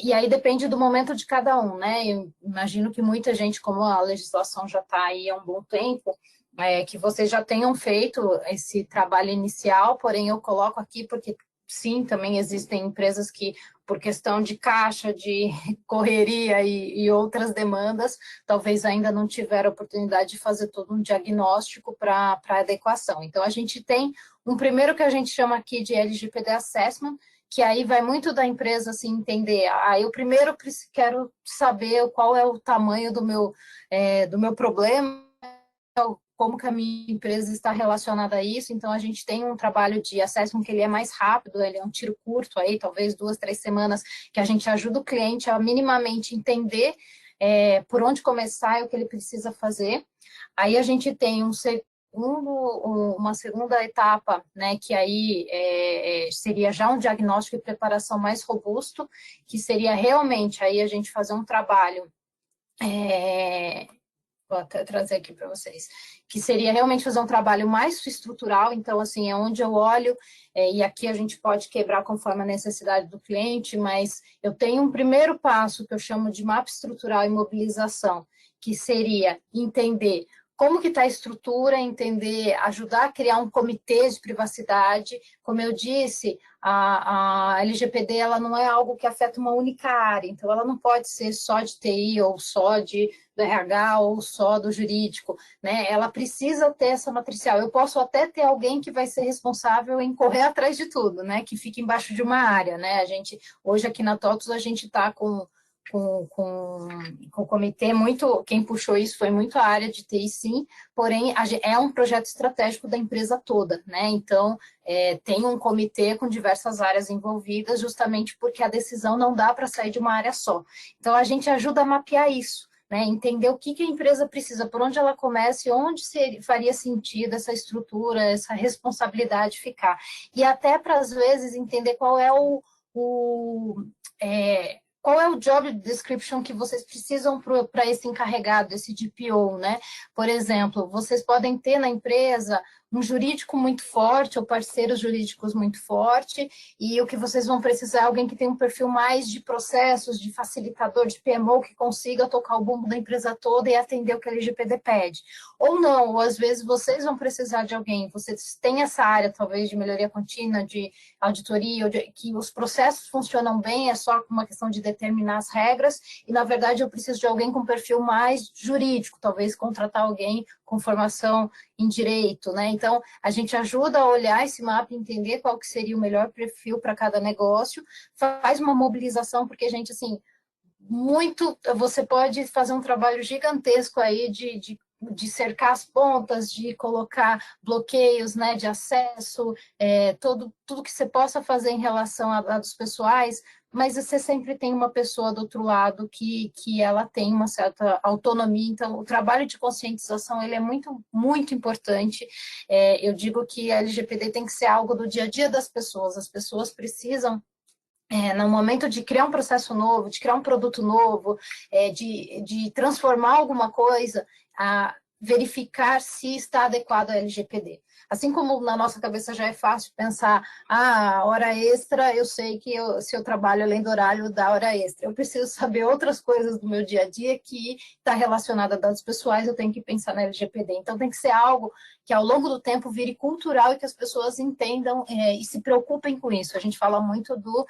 Speaker 5: E aí depende do momento de cada um, né? Eu imagino que muita gente, como a legislação já está aí há um bom tempo, que vocês já tenham feito esse trabalho inicial, porém eu coloco aqui porque sim, também existem empresas que, por questão de caixa, de correria e outras demandas, talvez ainda não tiveram a oportunidade de fazer todo um diagnóstico para adequação. Então, a gente tem um primeiro que a gente chama aqui de LGPD Assessment, que aí vai muito da empresa assim, entender, eu primeiro quero saber qual é o tamanho do meu problema, como que a minha empresa está relacionada a isso. Então, a gente tem um trabalho de assessment que ele é mais rápido, ele é um tiro curto, aí, talvez 2, 3 semanas, que a gente ajuda o cliente a minimamente entender por onde começar e o que ele precisa fazer. Aí a gente tem uma segunda etapa, né, que aí seria já um diagnóstico e preparação mais robusto, que seria realmente aí a gente fazer um trabalho vou até trazer aqui para vocês, que seria realmente fazer um trabalho mais estrutural, então, assim, é onde eu olho, e aqui a gente pode quebrar conforme a necessidade do cliente, mas eu tenho um primeiro passo que eu chamo de mapa estrutural e mobilização, que seria entender como que está a estrutura, ajudar a criar um comitê de privacidade. Como eu disse, a LGPD ela não é algo que afeta uma única área, então ela não pode ser só de TI ou só do RH ou só do jurídico, né? Ela precisa ter essa matricial. Eu posso até ter alguém que vai ser responsável em correr atrás de tudo, né? Que fica embaixo de uma área, né? Hoje aqui na TOTUS a gente está com o comitê, quem puxou isso foi muito a área de TI, sim, porém é um projeto estratégico da empresa toda, né? Então, tem um comitê com diversas áreas envolvidas, justamente porque a decisão não dá para sair de uma área só. Então, a gente ajuda a mapear isso, né? Entender o que a empresa precisa, por onde ela começa e onde faria sentido essa estrutura, essa responsabilidade ficar. E até para, às vezes, entender qual é qual é o job description que vocês precisam para esse encarregado, esse DPO, né? Por exemplo, vocês podem ter na empresa um jurídico muito forte ou parceiros jurídicos muito forte, e o que vocês vão precisar é alguém que tem um perfil mais de processos, de facilitador, de PMO, que consiga tocar o bumbo da empresa toda e atender o que a LGPD pede. Ou não, ou às vezes vocês vão precisar de alguém, vocês têm essa área talvez de melhoria contínua, de auditoria, que os processos funcionam bem, é só uma questão de determinar as regras, e na verdade eu preciso de alguém com perfil mais jurídico, talvez contratar alguém com formação em direito, né? Então, a gente ajuda a olhar esse mapa e entender qual que seria o melhor perfil para cada negócio, faz uma mobilização, porque, gente, assim, você pode fazer um trabalho gigantesco aí de cercar as pontas, de colocar bloqueios, né, de acesso, tudo que você possa fazer em relação a dados pessoais, mas você sempre tem uma pessoa do outro lado que ela tem uma certa autonomia. Então, o trabalho de conscientização, ele é muito, muito importante. Eu digo que a LGPD tem que ser algo do dia a dia das pessoas. As pessoas precisam, no momento de criar um processo novo, de criar um produto novo, de transformar alguma coisa, verificar se está adequado à LGPD. Assim como na nossa cabeça já é fácil pensar, hora extra, eu sei que se eu trabalho além do horário da hora extra, eu preciso saber outras coisas do meu dia a dia que está relacionada a dados pessoais, eu tenho que pensar na LGPD. Então, tem que ser algo que ao longo do tempo vire cultural e que as pessoas entendam e se preocupem com isso. A gente fala muito do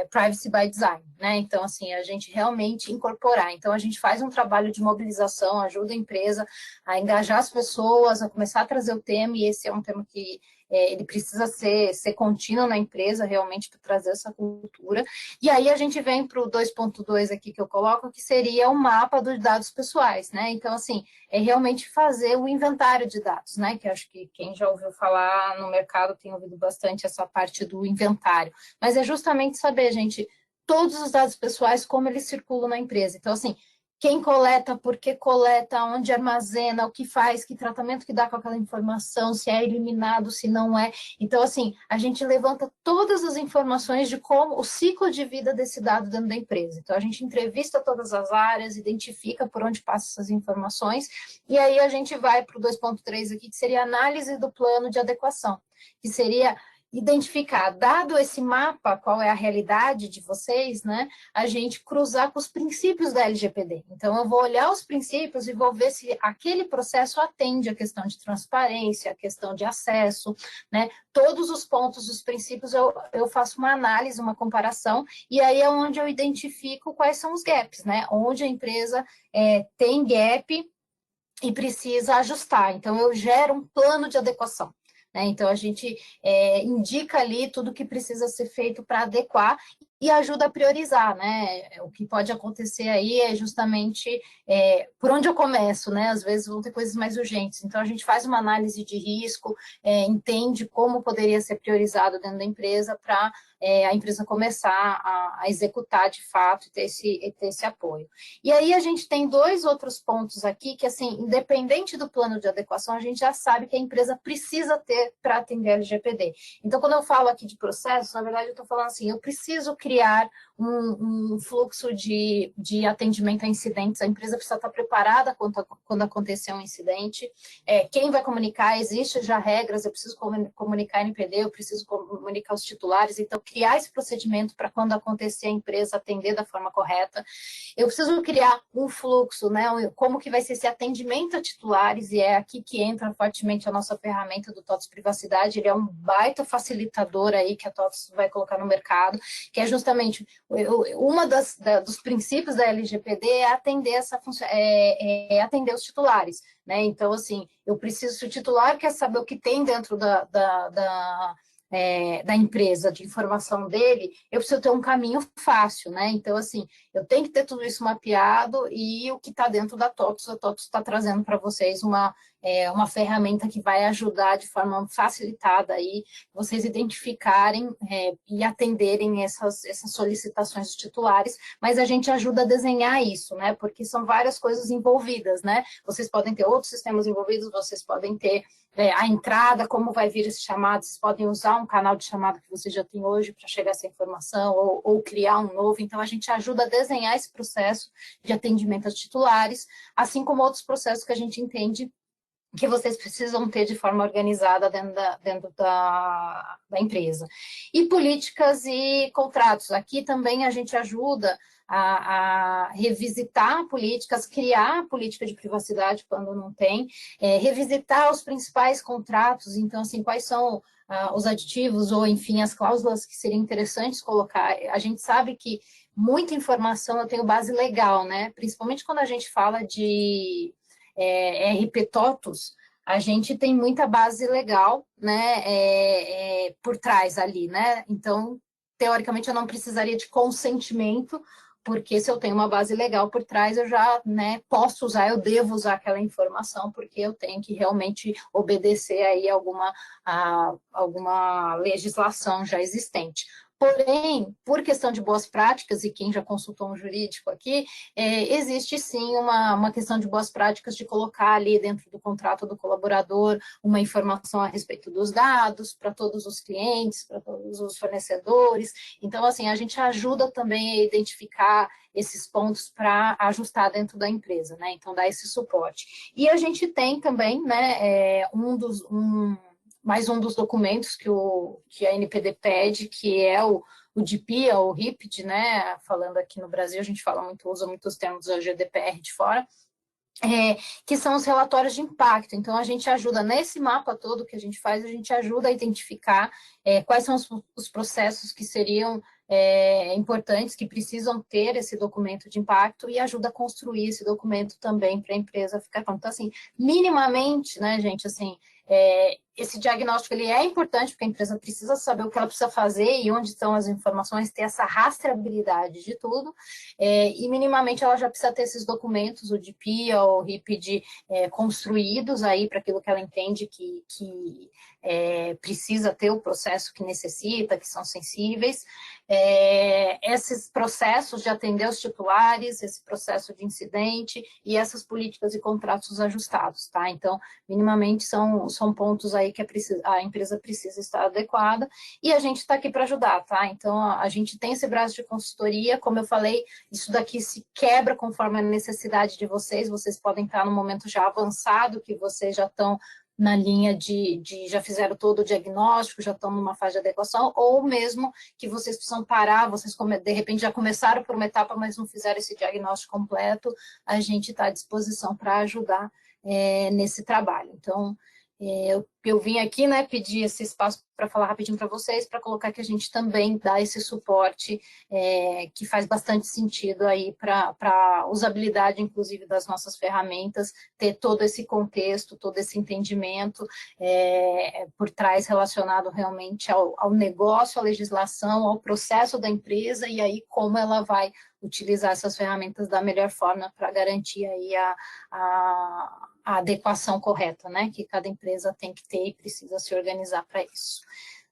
Speaker 5: privacy by design, né? Então, assim, a gente realmente incorporar. Então, a gente faz um trabalho de mobilização, ajuda a empresa a engajar as pessoas, a começar a trazer o tema, e esse é um tema que ele precisa ser contínuo na empresa, realmente, para trazer essa cultura. E aí a gente vem para o 2.2 aqui que eu coloco, que seria o mapa dos dados pessoais, né? Então, assim, é realmente fazer o inventário de dados, né? Que acho que quem já ouviu falar no mercado tem ouvido bastante essa parte do inventário. Mas é justamente saber, gente, todos os dados pessoais, como eles circulam na empresa. Então, assim, quem coleta, por que coleta, onde armazena, o que faz, que tratamento que dá com aquela informação, se é eliminado, se não é. Então, assim, a gente levanta todas as informações de como o ciclo de vida desse dado dentro da empresa. Então, a gente entrevista todas as áreas, identifica por onde passam essas informações, e aí a gente vai para o 2.3 aqui, que seria a análise do plano de adequação, que seria identificar, dado esse mapa, qual é a realidade de vocês, né, a gente cruzar com os princípios da LGPD. Então, eu vou olhar os princípios e vou ver se aquele processo atende a questão de transparência, a questão de acesso, né, todos os pontos dos princípios eu faço uma análise, uma comparação, e aí é onde eu identifico quais são os gaps, né, onde a empresa tem gap e precisa ajustar. Então, eu gero um plano de adequação. Então, a gente indica ali tudo que precisa ser feito para adequar e ajuda a priorizar, né? O que pode acontecer aí é justamente por onde eu começo, né? Às vezes vão ter coisas mais urgentes. Então, a gente faz uma análise de risco, entende como poderia ser priorizado dentro da empresa para a empresa começar a executar de fato e ter esse apoio. E aí a gente tem 2 outros pontos aqui que, assim, independente do plano de adequação, a gente já sabe que a empresa precisa ter para atender a LGPD. Então, quando eu falo aqui de processo, na verdade eu estou falando assim, eu preciso criar um fluxo de atendimento a incidentes, a empresa precisa estar preparada quando acontecer um incidente, quem vai comunicar, existe já regras, eu preciso comunicar NPD, eu preciso comunicar os titulares, então criar esse procedimento para quando acontecer a empresa atender da forma correta. Eu preciso criar um fluxo, né, como que vai ser esse atendimento a titulares, e é aqui que entra fortemente a nossa ferramenta do TOTVS Privacidade, ele é um baita facilitador aí que a TOTVS vai colocar no mercado, que é justamente uma dos princípios da LGPD é atender atender os titulares, né? Então, assim, eu preciso, se o titular quer saber o que tem dentro da empresa, de informação dele, eu preciso ter um caminho fácil, né? Então, assim, eu tenho que ter tudo isso mapeado e o que está dentro da TOTVS, a TOTVS está trazendo para vocês uma ferramenta que vai ajudar de forma facilitada aí vocês identificarem e atenderem essas solicitações dos titulares, mas a gente ajuda a desenhar isso, né? Porque são várias coisas envolvidas, né? Vocês podem ter outros sistemas envolvidos, vocês podem ter a entrada, como vai vir esse chamado, vocês podem usar um canal de chamada que vocês já têm hoje para chegar a essa informação, ou criar um novo. Então, a gente ajuda a desenhar esse processo de atendimento aos titulares, assim como outros processos que a gente entende que vocês precisam ter de forma organizada dentro da empresa. E políticas e contratos. Aqui também a gente ajuda a revisitar políticas, criar política de privacidade quando não tem, revisitar os principais contratos, então, assim, quais são os aditivos ou, enfim, as cláusulas que seriam interessantes colocar. A gente sabe que muita informação eu tenho base legal, né? Principalmente quando a gente fala de RP TOTVS, a gente tem muita base legal, né, por trás ali, né? Então, teoricamente, eu não precisaria de consentimento, porque se eu tenho uma base legal por trás, eu já, né, posso usar, eu devo usar aquela informação, porque eu tenho que realmente obedecer aí alguma legislação já existente. Porém, por questão de boas práticas, e quem já consultou um jurídico aqui, existe sim uma questão de boas práticas de colocar ali dentro do contrato do colaborador uma informação a respeito dos dados para todos os clientes, para todos os fornecedores. Então, assim, a gente ajuda também a identificar esses pontos para ajustar dentro da empresa, né? Então, dá esse suporte. E a gente tem também, né, mais um dos documentos que a NPD pede, que é o DPIA, ou RIPD, né? Falando aqui no Brasil, a gente usa muitos termos da GDPR de fora, que são os relatórios de impacto. Então, a gente ajuda nesse mapa todo que a gente faz, a gente ajuda a identificar quais são os processos que seriam importantes, que precisam ter esse documento de impacto, e ajuda a construir esse documento também para a empresa ficar pronta. Então, assim, minimamente, né, gente, assim, esse diagnóstico ele é importante, porque a empresa precisa saber o que ela precisa fazer e onde estão as informações, ter essa rastreabilidade de tudo, e minimamente ela já precisa ter esses documentos, o DPIA ou o RIPD, construídos aí para aquilo que ela entende que precisa ter o processo que necessita, que são sensíveis. Esses processos de atender os titulares, esse processo de incidente e essas políticas e contratos ajustados, tá? Então, minimamente são pontos aí que a empresa precisa estar adequada, e a gente está aqui para ajudar, tá? Então, a gente tem esse braço de consultoria, como eu falei, isso daqui se quebra conforme a necessidade de vocês podem estar no momento já avançado, que vocês já estão na linha já fizeram todo o diagnóstico, já estão numa fase de adequação, ou mesmo que vocês precisam parar, vocês de repente já começaram por uma etapa, mas não fizeram esse diagnóstico completo, a gente está à disposição para ajudar nesse trabalho. Então, eu vim aqui, né, pedir esse espaço para falar rapidinho para vocês, para colocar que a gente também dá esse suporte que faz bastante sentido aí para a usabilidade, inclusive, das nossas ferramentas, ter todo esse contexto, todo esse entendimento por trás relacionado realmente ao negócio, à legislação, ao processo da empresa, e aí como ela vai utilizar essas ferramentas da melhor forma para garantir aí a adequação correta, né, que cada empresa tem que ter e precisa se organizar para isso.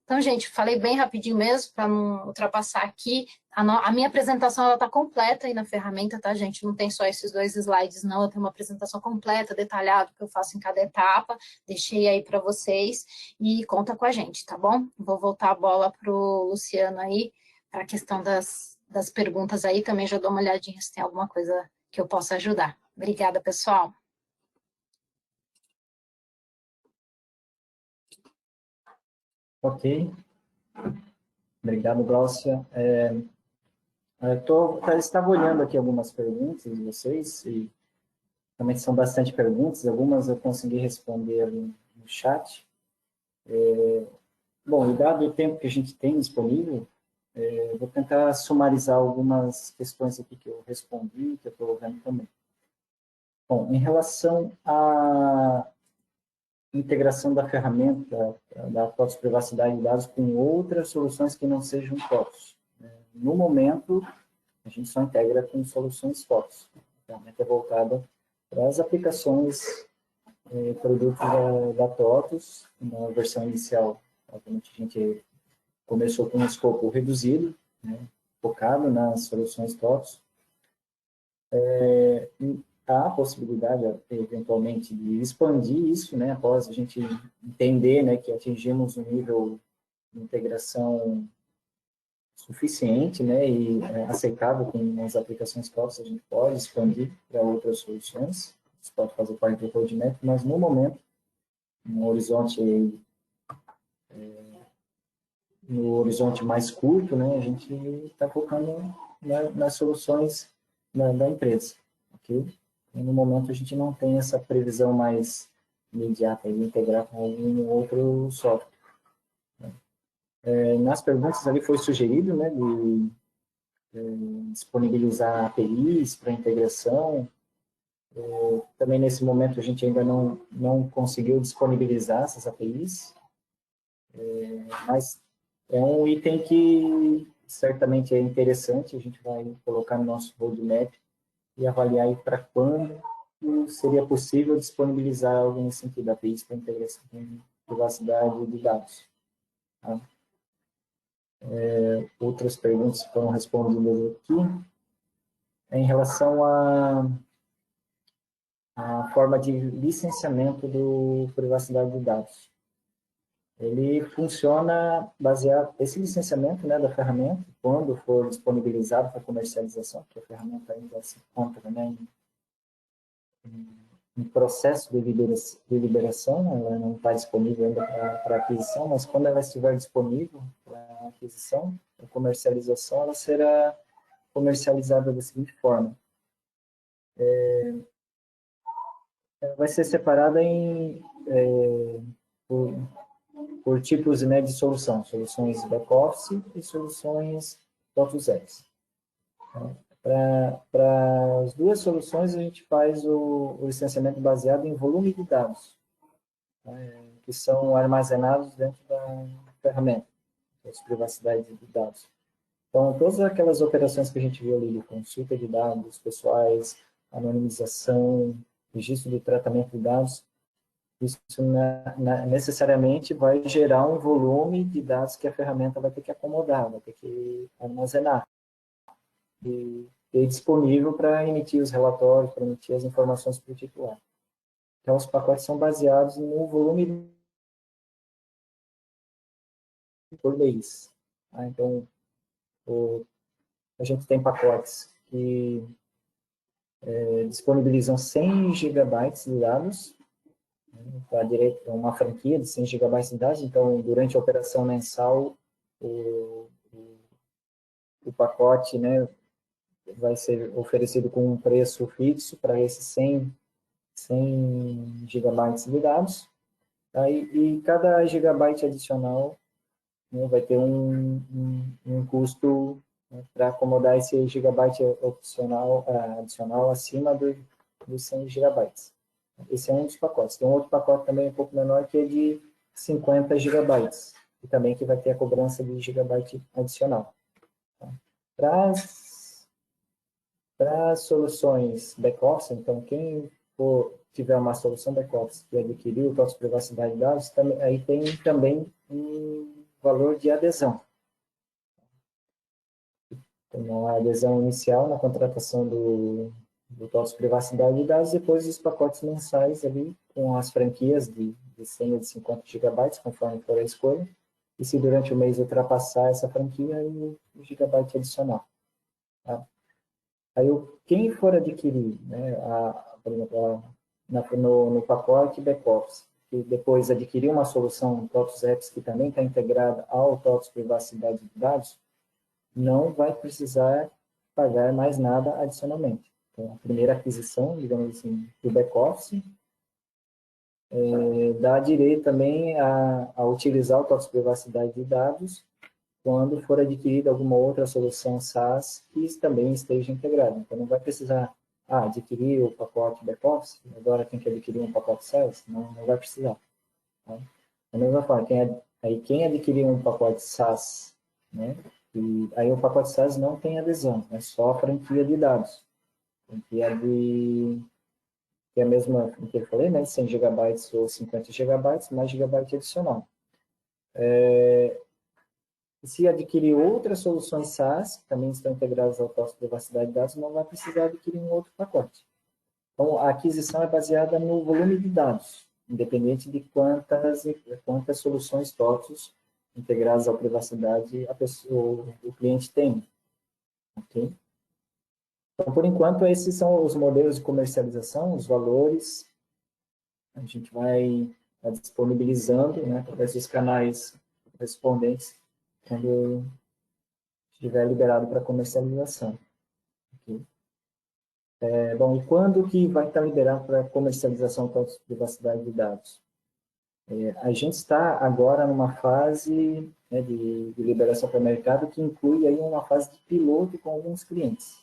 Speaker 5: Então, gente, falei bem rapidinho mesmo, para não ultrapassar aqui. A minha apresentação está completa aí na ferramenta, tá, gente? Não tem só esses 2 slides, não. Eu tenho uma apresentação completa, detalhada, que eu faço em cada etapa. Deixei aí para vocês e conta com a gente, tá bom? Vou voltar a bola para o Luciano aí, para a questão das perguntas aí. Também já dou uma olhadinha se tem alguma coisa que eu possa ajudar. Obrigada, pessoal.
Speaker 3: Ok. Obrigado, Glaucia. Estava olhando aqui algumas perguntas de vocês, e também são bastante perguntas, algumas eu consegui responder ali no chat. Bom, e dado o tempo que a gente tem disponível, vou tentar sumarizar algumas questões aqui que eu respondi, que eu estou vendo também. Bom, em relação à integração da ferramenta da TOTS Privacidade de Dados com outras soluções que não sejam TOTS. No momento, a gente só integra com soluções TOTS. A ferramenta é voltada para as aplicações, produtos da TOTS. Na versão inicial, obviamente, a gente começou com um escopo reduzido, né, focado nas soluções TOTS. Há a possibilidade, eventualmente, de expandir isso, né, após a gente entender, né, que atingimos um nível de integração suficiente, né, e aceitável com as aplicações TOTS, a gente pode expandir para outras soluções, isso pode fazer parte do roadmap, mas no momento, no horizonte mais curto, né, a gente está focando nas soluções da empresa, ok? E no momento a gente não tem essa previsão mais imediata de integrar com algum outro software. Nas perguntas ali foi sugerido, né, de disponibilizar APIs para integração. Também nesse momento a gente ainda não conseguiu disponibilizar essas APIs, mas é um item que certamente é interessante, a gente vai colocar no nosso roadmap e avaliar aí para quando seria possível disponibilizar algo nesse sentido, APIs para integração com privacidade de dados. Tá? outras perguntas que foram respondidas aqui, em relação à forma de licenciamento do privacidade de dados. Ele funciona baseado, esse licenciamento, né, da ferramenta, quando for disponibilizado para comercialização, porque a ferramenta ainda se encontra, né, em processo de liberação, ela não está disponível ainda para aquisição, mas quando ela estiver disponível para aquisição, para comercialização, ela será comercializada da seguinte forma. Vai ser separada por tipos, né, de solução, soluções back-office e soluções TOTUS Apps. Para as duas soluções, a gente faz o licenciamento baseado em volume de dados, que são armazenados dentro da ferramenta, de privacidade de dados. Então, todas aquelas operações que a gente viu ali, de consulta de dados pessoais, anonimização, registro de tratamento de dados, isso necessariamente vai gerar um volume de dados que a ferramenta vai ter que acomodar, vai ter que armazenar e ter disponível para emitir os relatórios, para emitir as informações para o titular. Então, os pacotes são baseados no volume por mês. Então, a gente tem pacotes que disponibilizam 100 gigabytes de dados, para direito uma franquia de 100 gigabytes de dados. Então, durante a operação mensal, o pacote, né, vai ser oferecido com um preço fixo para esses 100 gigabytes de dados. E cada gigabyte adicional, né, vai ter um custo, né, para acomodar esse gigabyte adicional acima dos 100 gigabytes. Esse é um dos pacotes. Tem um outro pacote também um pouco menor, que é de 50 gigabytes, e também que vai ter a cobrança de gigabyte adicional. Para as soluções back-office, então, quem tiver uma solução back-office que adquiriu o TOTUS Privacidade de Dados, aí tem também um valor de adesão. Então, a adesão inicial na contratação do TOTUS Privacidade de Dados, depois os pacotes mensais ali, com as franquias de 100 ou de 50 gigabytes, conforme for a escolha, e se durante o mês ultrapassar essa franquia, aí o gigabyte adicional. Tá? Aí, quem for adquirir, né, por exemplo, no pacote back-office, e depois adquirir uma solução TOTUS Apps que também está integrada ao TOTUS Privacidade de Dados, não vai precisar pagar mais nada adicionalmente. Então, a primeira aquisição, digamos assim, do back-office, dá direito também a utilizar o TOTUS Privacidade de Dados quando for adquirida alguma outra solução SaaS que também esteja integrada. Então, não vai precisar adquirir o pacote back-office, agora tem que adquirir um pacote SaaS, não vai precisar. Tá? Da mesma forma, quem adquirir um pacote SaaS, né, e aí o pacote SaaS não tem adesão, é só a franquia de dados. Franquia que é a mesma que eu falei, né, 100 gigabytes ou 50 gigabytes, mais gigabyte adicional. Se adquirir outras soluções SaaS, que também estão integradas ao TOTUS Privacidade de Dados, não vai precisar adquirir um outro pacote. Então, a aquisição é baseada no volume de dados, independente de quantas soluções TOTUS integradas à privacidade o cliente tem. Okay? Então, por enquanto, esses são os modelos de comercialização, os valores. A gente vai disponibilizando, né, através dos canais correspondentes, quando estiver liberado para comercialização. Okay? Bom, e quando que vai estar liberado para comercialização com a privacidade de dados? A gente está agora numa fase, né, de liberação para o mercado que inclui aí uma fase de piloto com alguns clientes.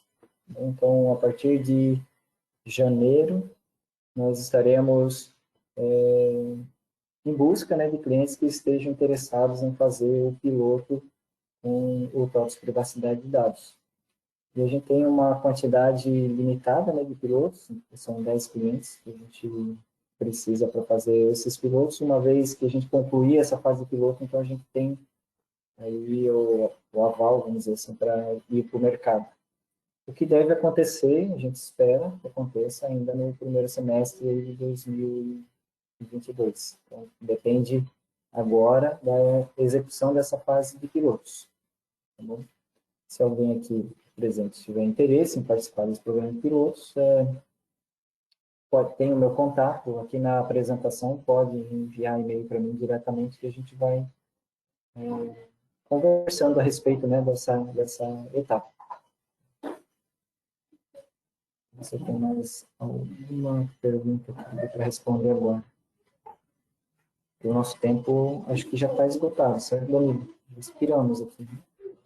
Speaker 3: Então, a partir de janeiro, nós estaremos em busca, né, de clientes que estejam interessados em fazer o piloto com o TOTUS Privacidade de Dados. E a gente tem uma quantidade limitada, né, de pilotos, são 10 clientes que a gente precisa para fazer esses pilotos. Uma vez que a gente concluir essa fase de piloto, então a gente tem aí o aval, vamos dizer assim, para ir para o mercado. O que deve acontecer, a gente espera que aconteça ainda no primeiro semestre de 2022. Então, depende agora da execução dessa fase de pilotos. Tá bom? Se alguém aqui presente tiver interesse em participar desse programa de pilotos, tem o meu contato aqui na apresentação, pode enviar e-mail para mim diretamente que a gente vai conversando a respeito, né, dessa etapa. Você tem mais alguma pergunta para responder agora? O nosso tempo acho que já está esgotado, certo, Danilo? Respiramos aqui.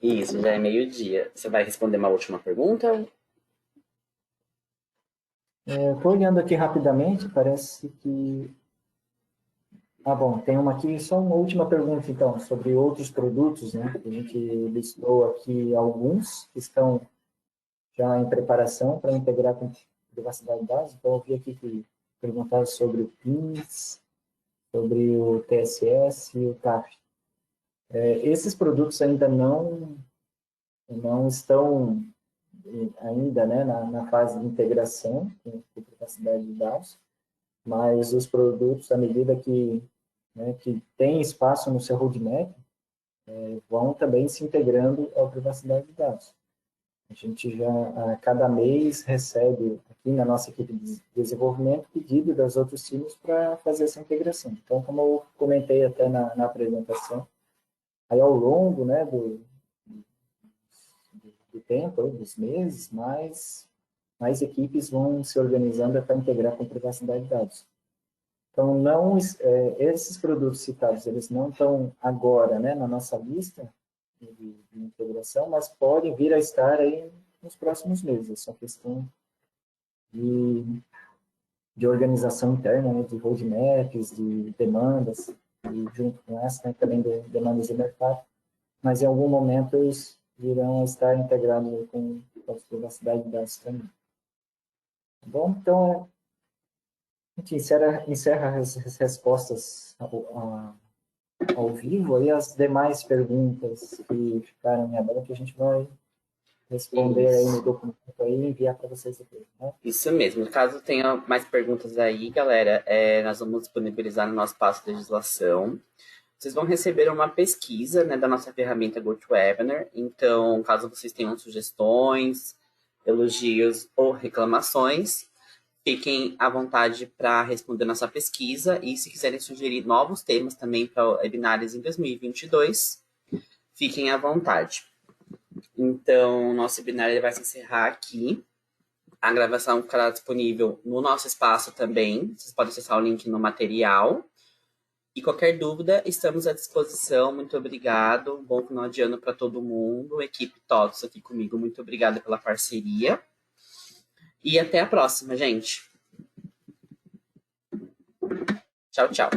Speaker 2: Isso, já é meio-dia. Você vai responder uma última pergunta?
Speaker 3: Estou olhando aqui rapidamente, parece que... Ah, bom, tem uma aqui, só uma última pergunta, então, sobre outros produtos, né? A gente listou aqui alguns que estão já em preparação para integrar com privacidade de dados. Então, eu vi aqui que perguntaram sobre o PINS, sobre o TSS e o TAF. Esses produtos ainda não estão ainda, né, na fase de integração com privacidade de dados, mas os produtos, à medida que tem espaço no seu roadmap, vão também se integrando à privacidade de dados. A gente já, a cada mês, recebe aqui na nossa equipe de desenvolvimento pedido das outros times para fazer essa integração. Então, como eu comentei até na apresentação, aí ao longo, né, do tempo, dos meses, mais equipes vão se organizando para integrar com privacidade de dados. Então, esses produtos citados, eles não estão agora, né, na nossa lista de integração, mas podem vir a estar aí nos próximos meses. Essa questão de organização interna, né, de roadmaps, de demandas, e junto com essa, né, também de demandas de mercado, mas em algum momento eles virão a estar integrados com a privacidade de dados também. Tá bom? Então, a gente encerra as respostas ao vivo, aí as demais perguntas que ficaram em aberto, a gente vai responder aí no documento aí e enviar para vocês depois, né?
Speaker 2: Isso mesmo. Caso tenha mais perguntas aí, galera, nós vamos disponibilizar no nosso espaço de legislação. Vocês vão receber uma pesquisa, né, da nossa ferramenta GoToWebinar. Então, caso vocês tenham sugestões, elogios ou reclamações, fiquem à vontade para responder nossa pesquisa. E se quiserem sugerir novos temas também para webinários em 2022, fiquem à vontade. Então, nosso webinar ele vai se encerrar aqui. A gravação ficará disponível no nosso espaço também. Vocês podem acessar o link no material. E qualquer dúvida, estamos à disposição. Muito obrigado. Bom final de ano para todo mundo. Equipe TOTOS aqui comigo, muito obrigada pela parceria. E até a próxima, gente. Tchau, tchau.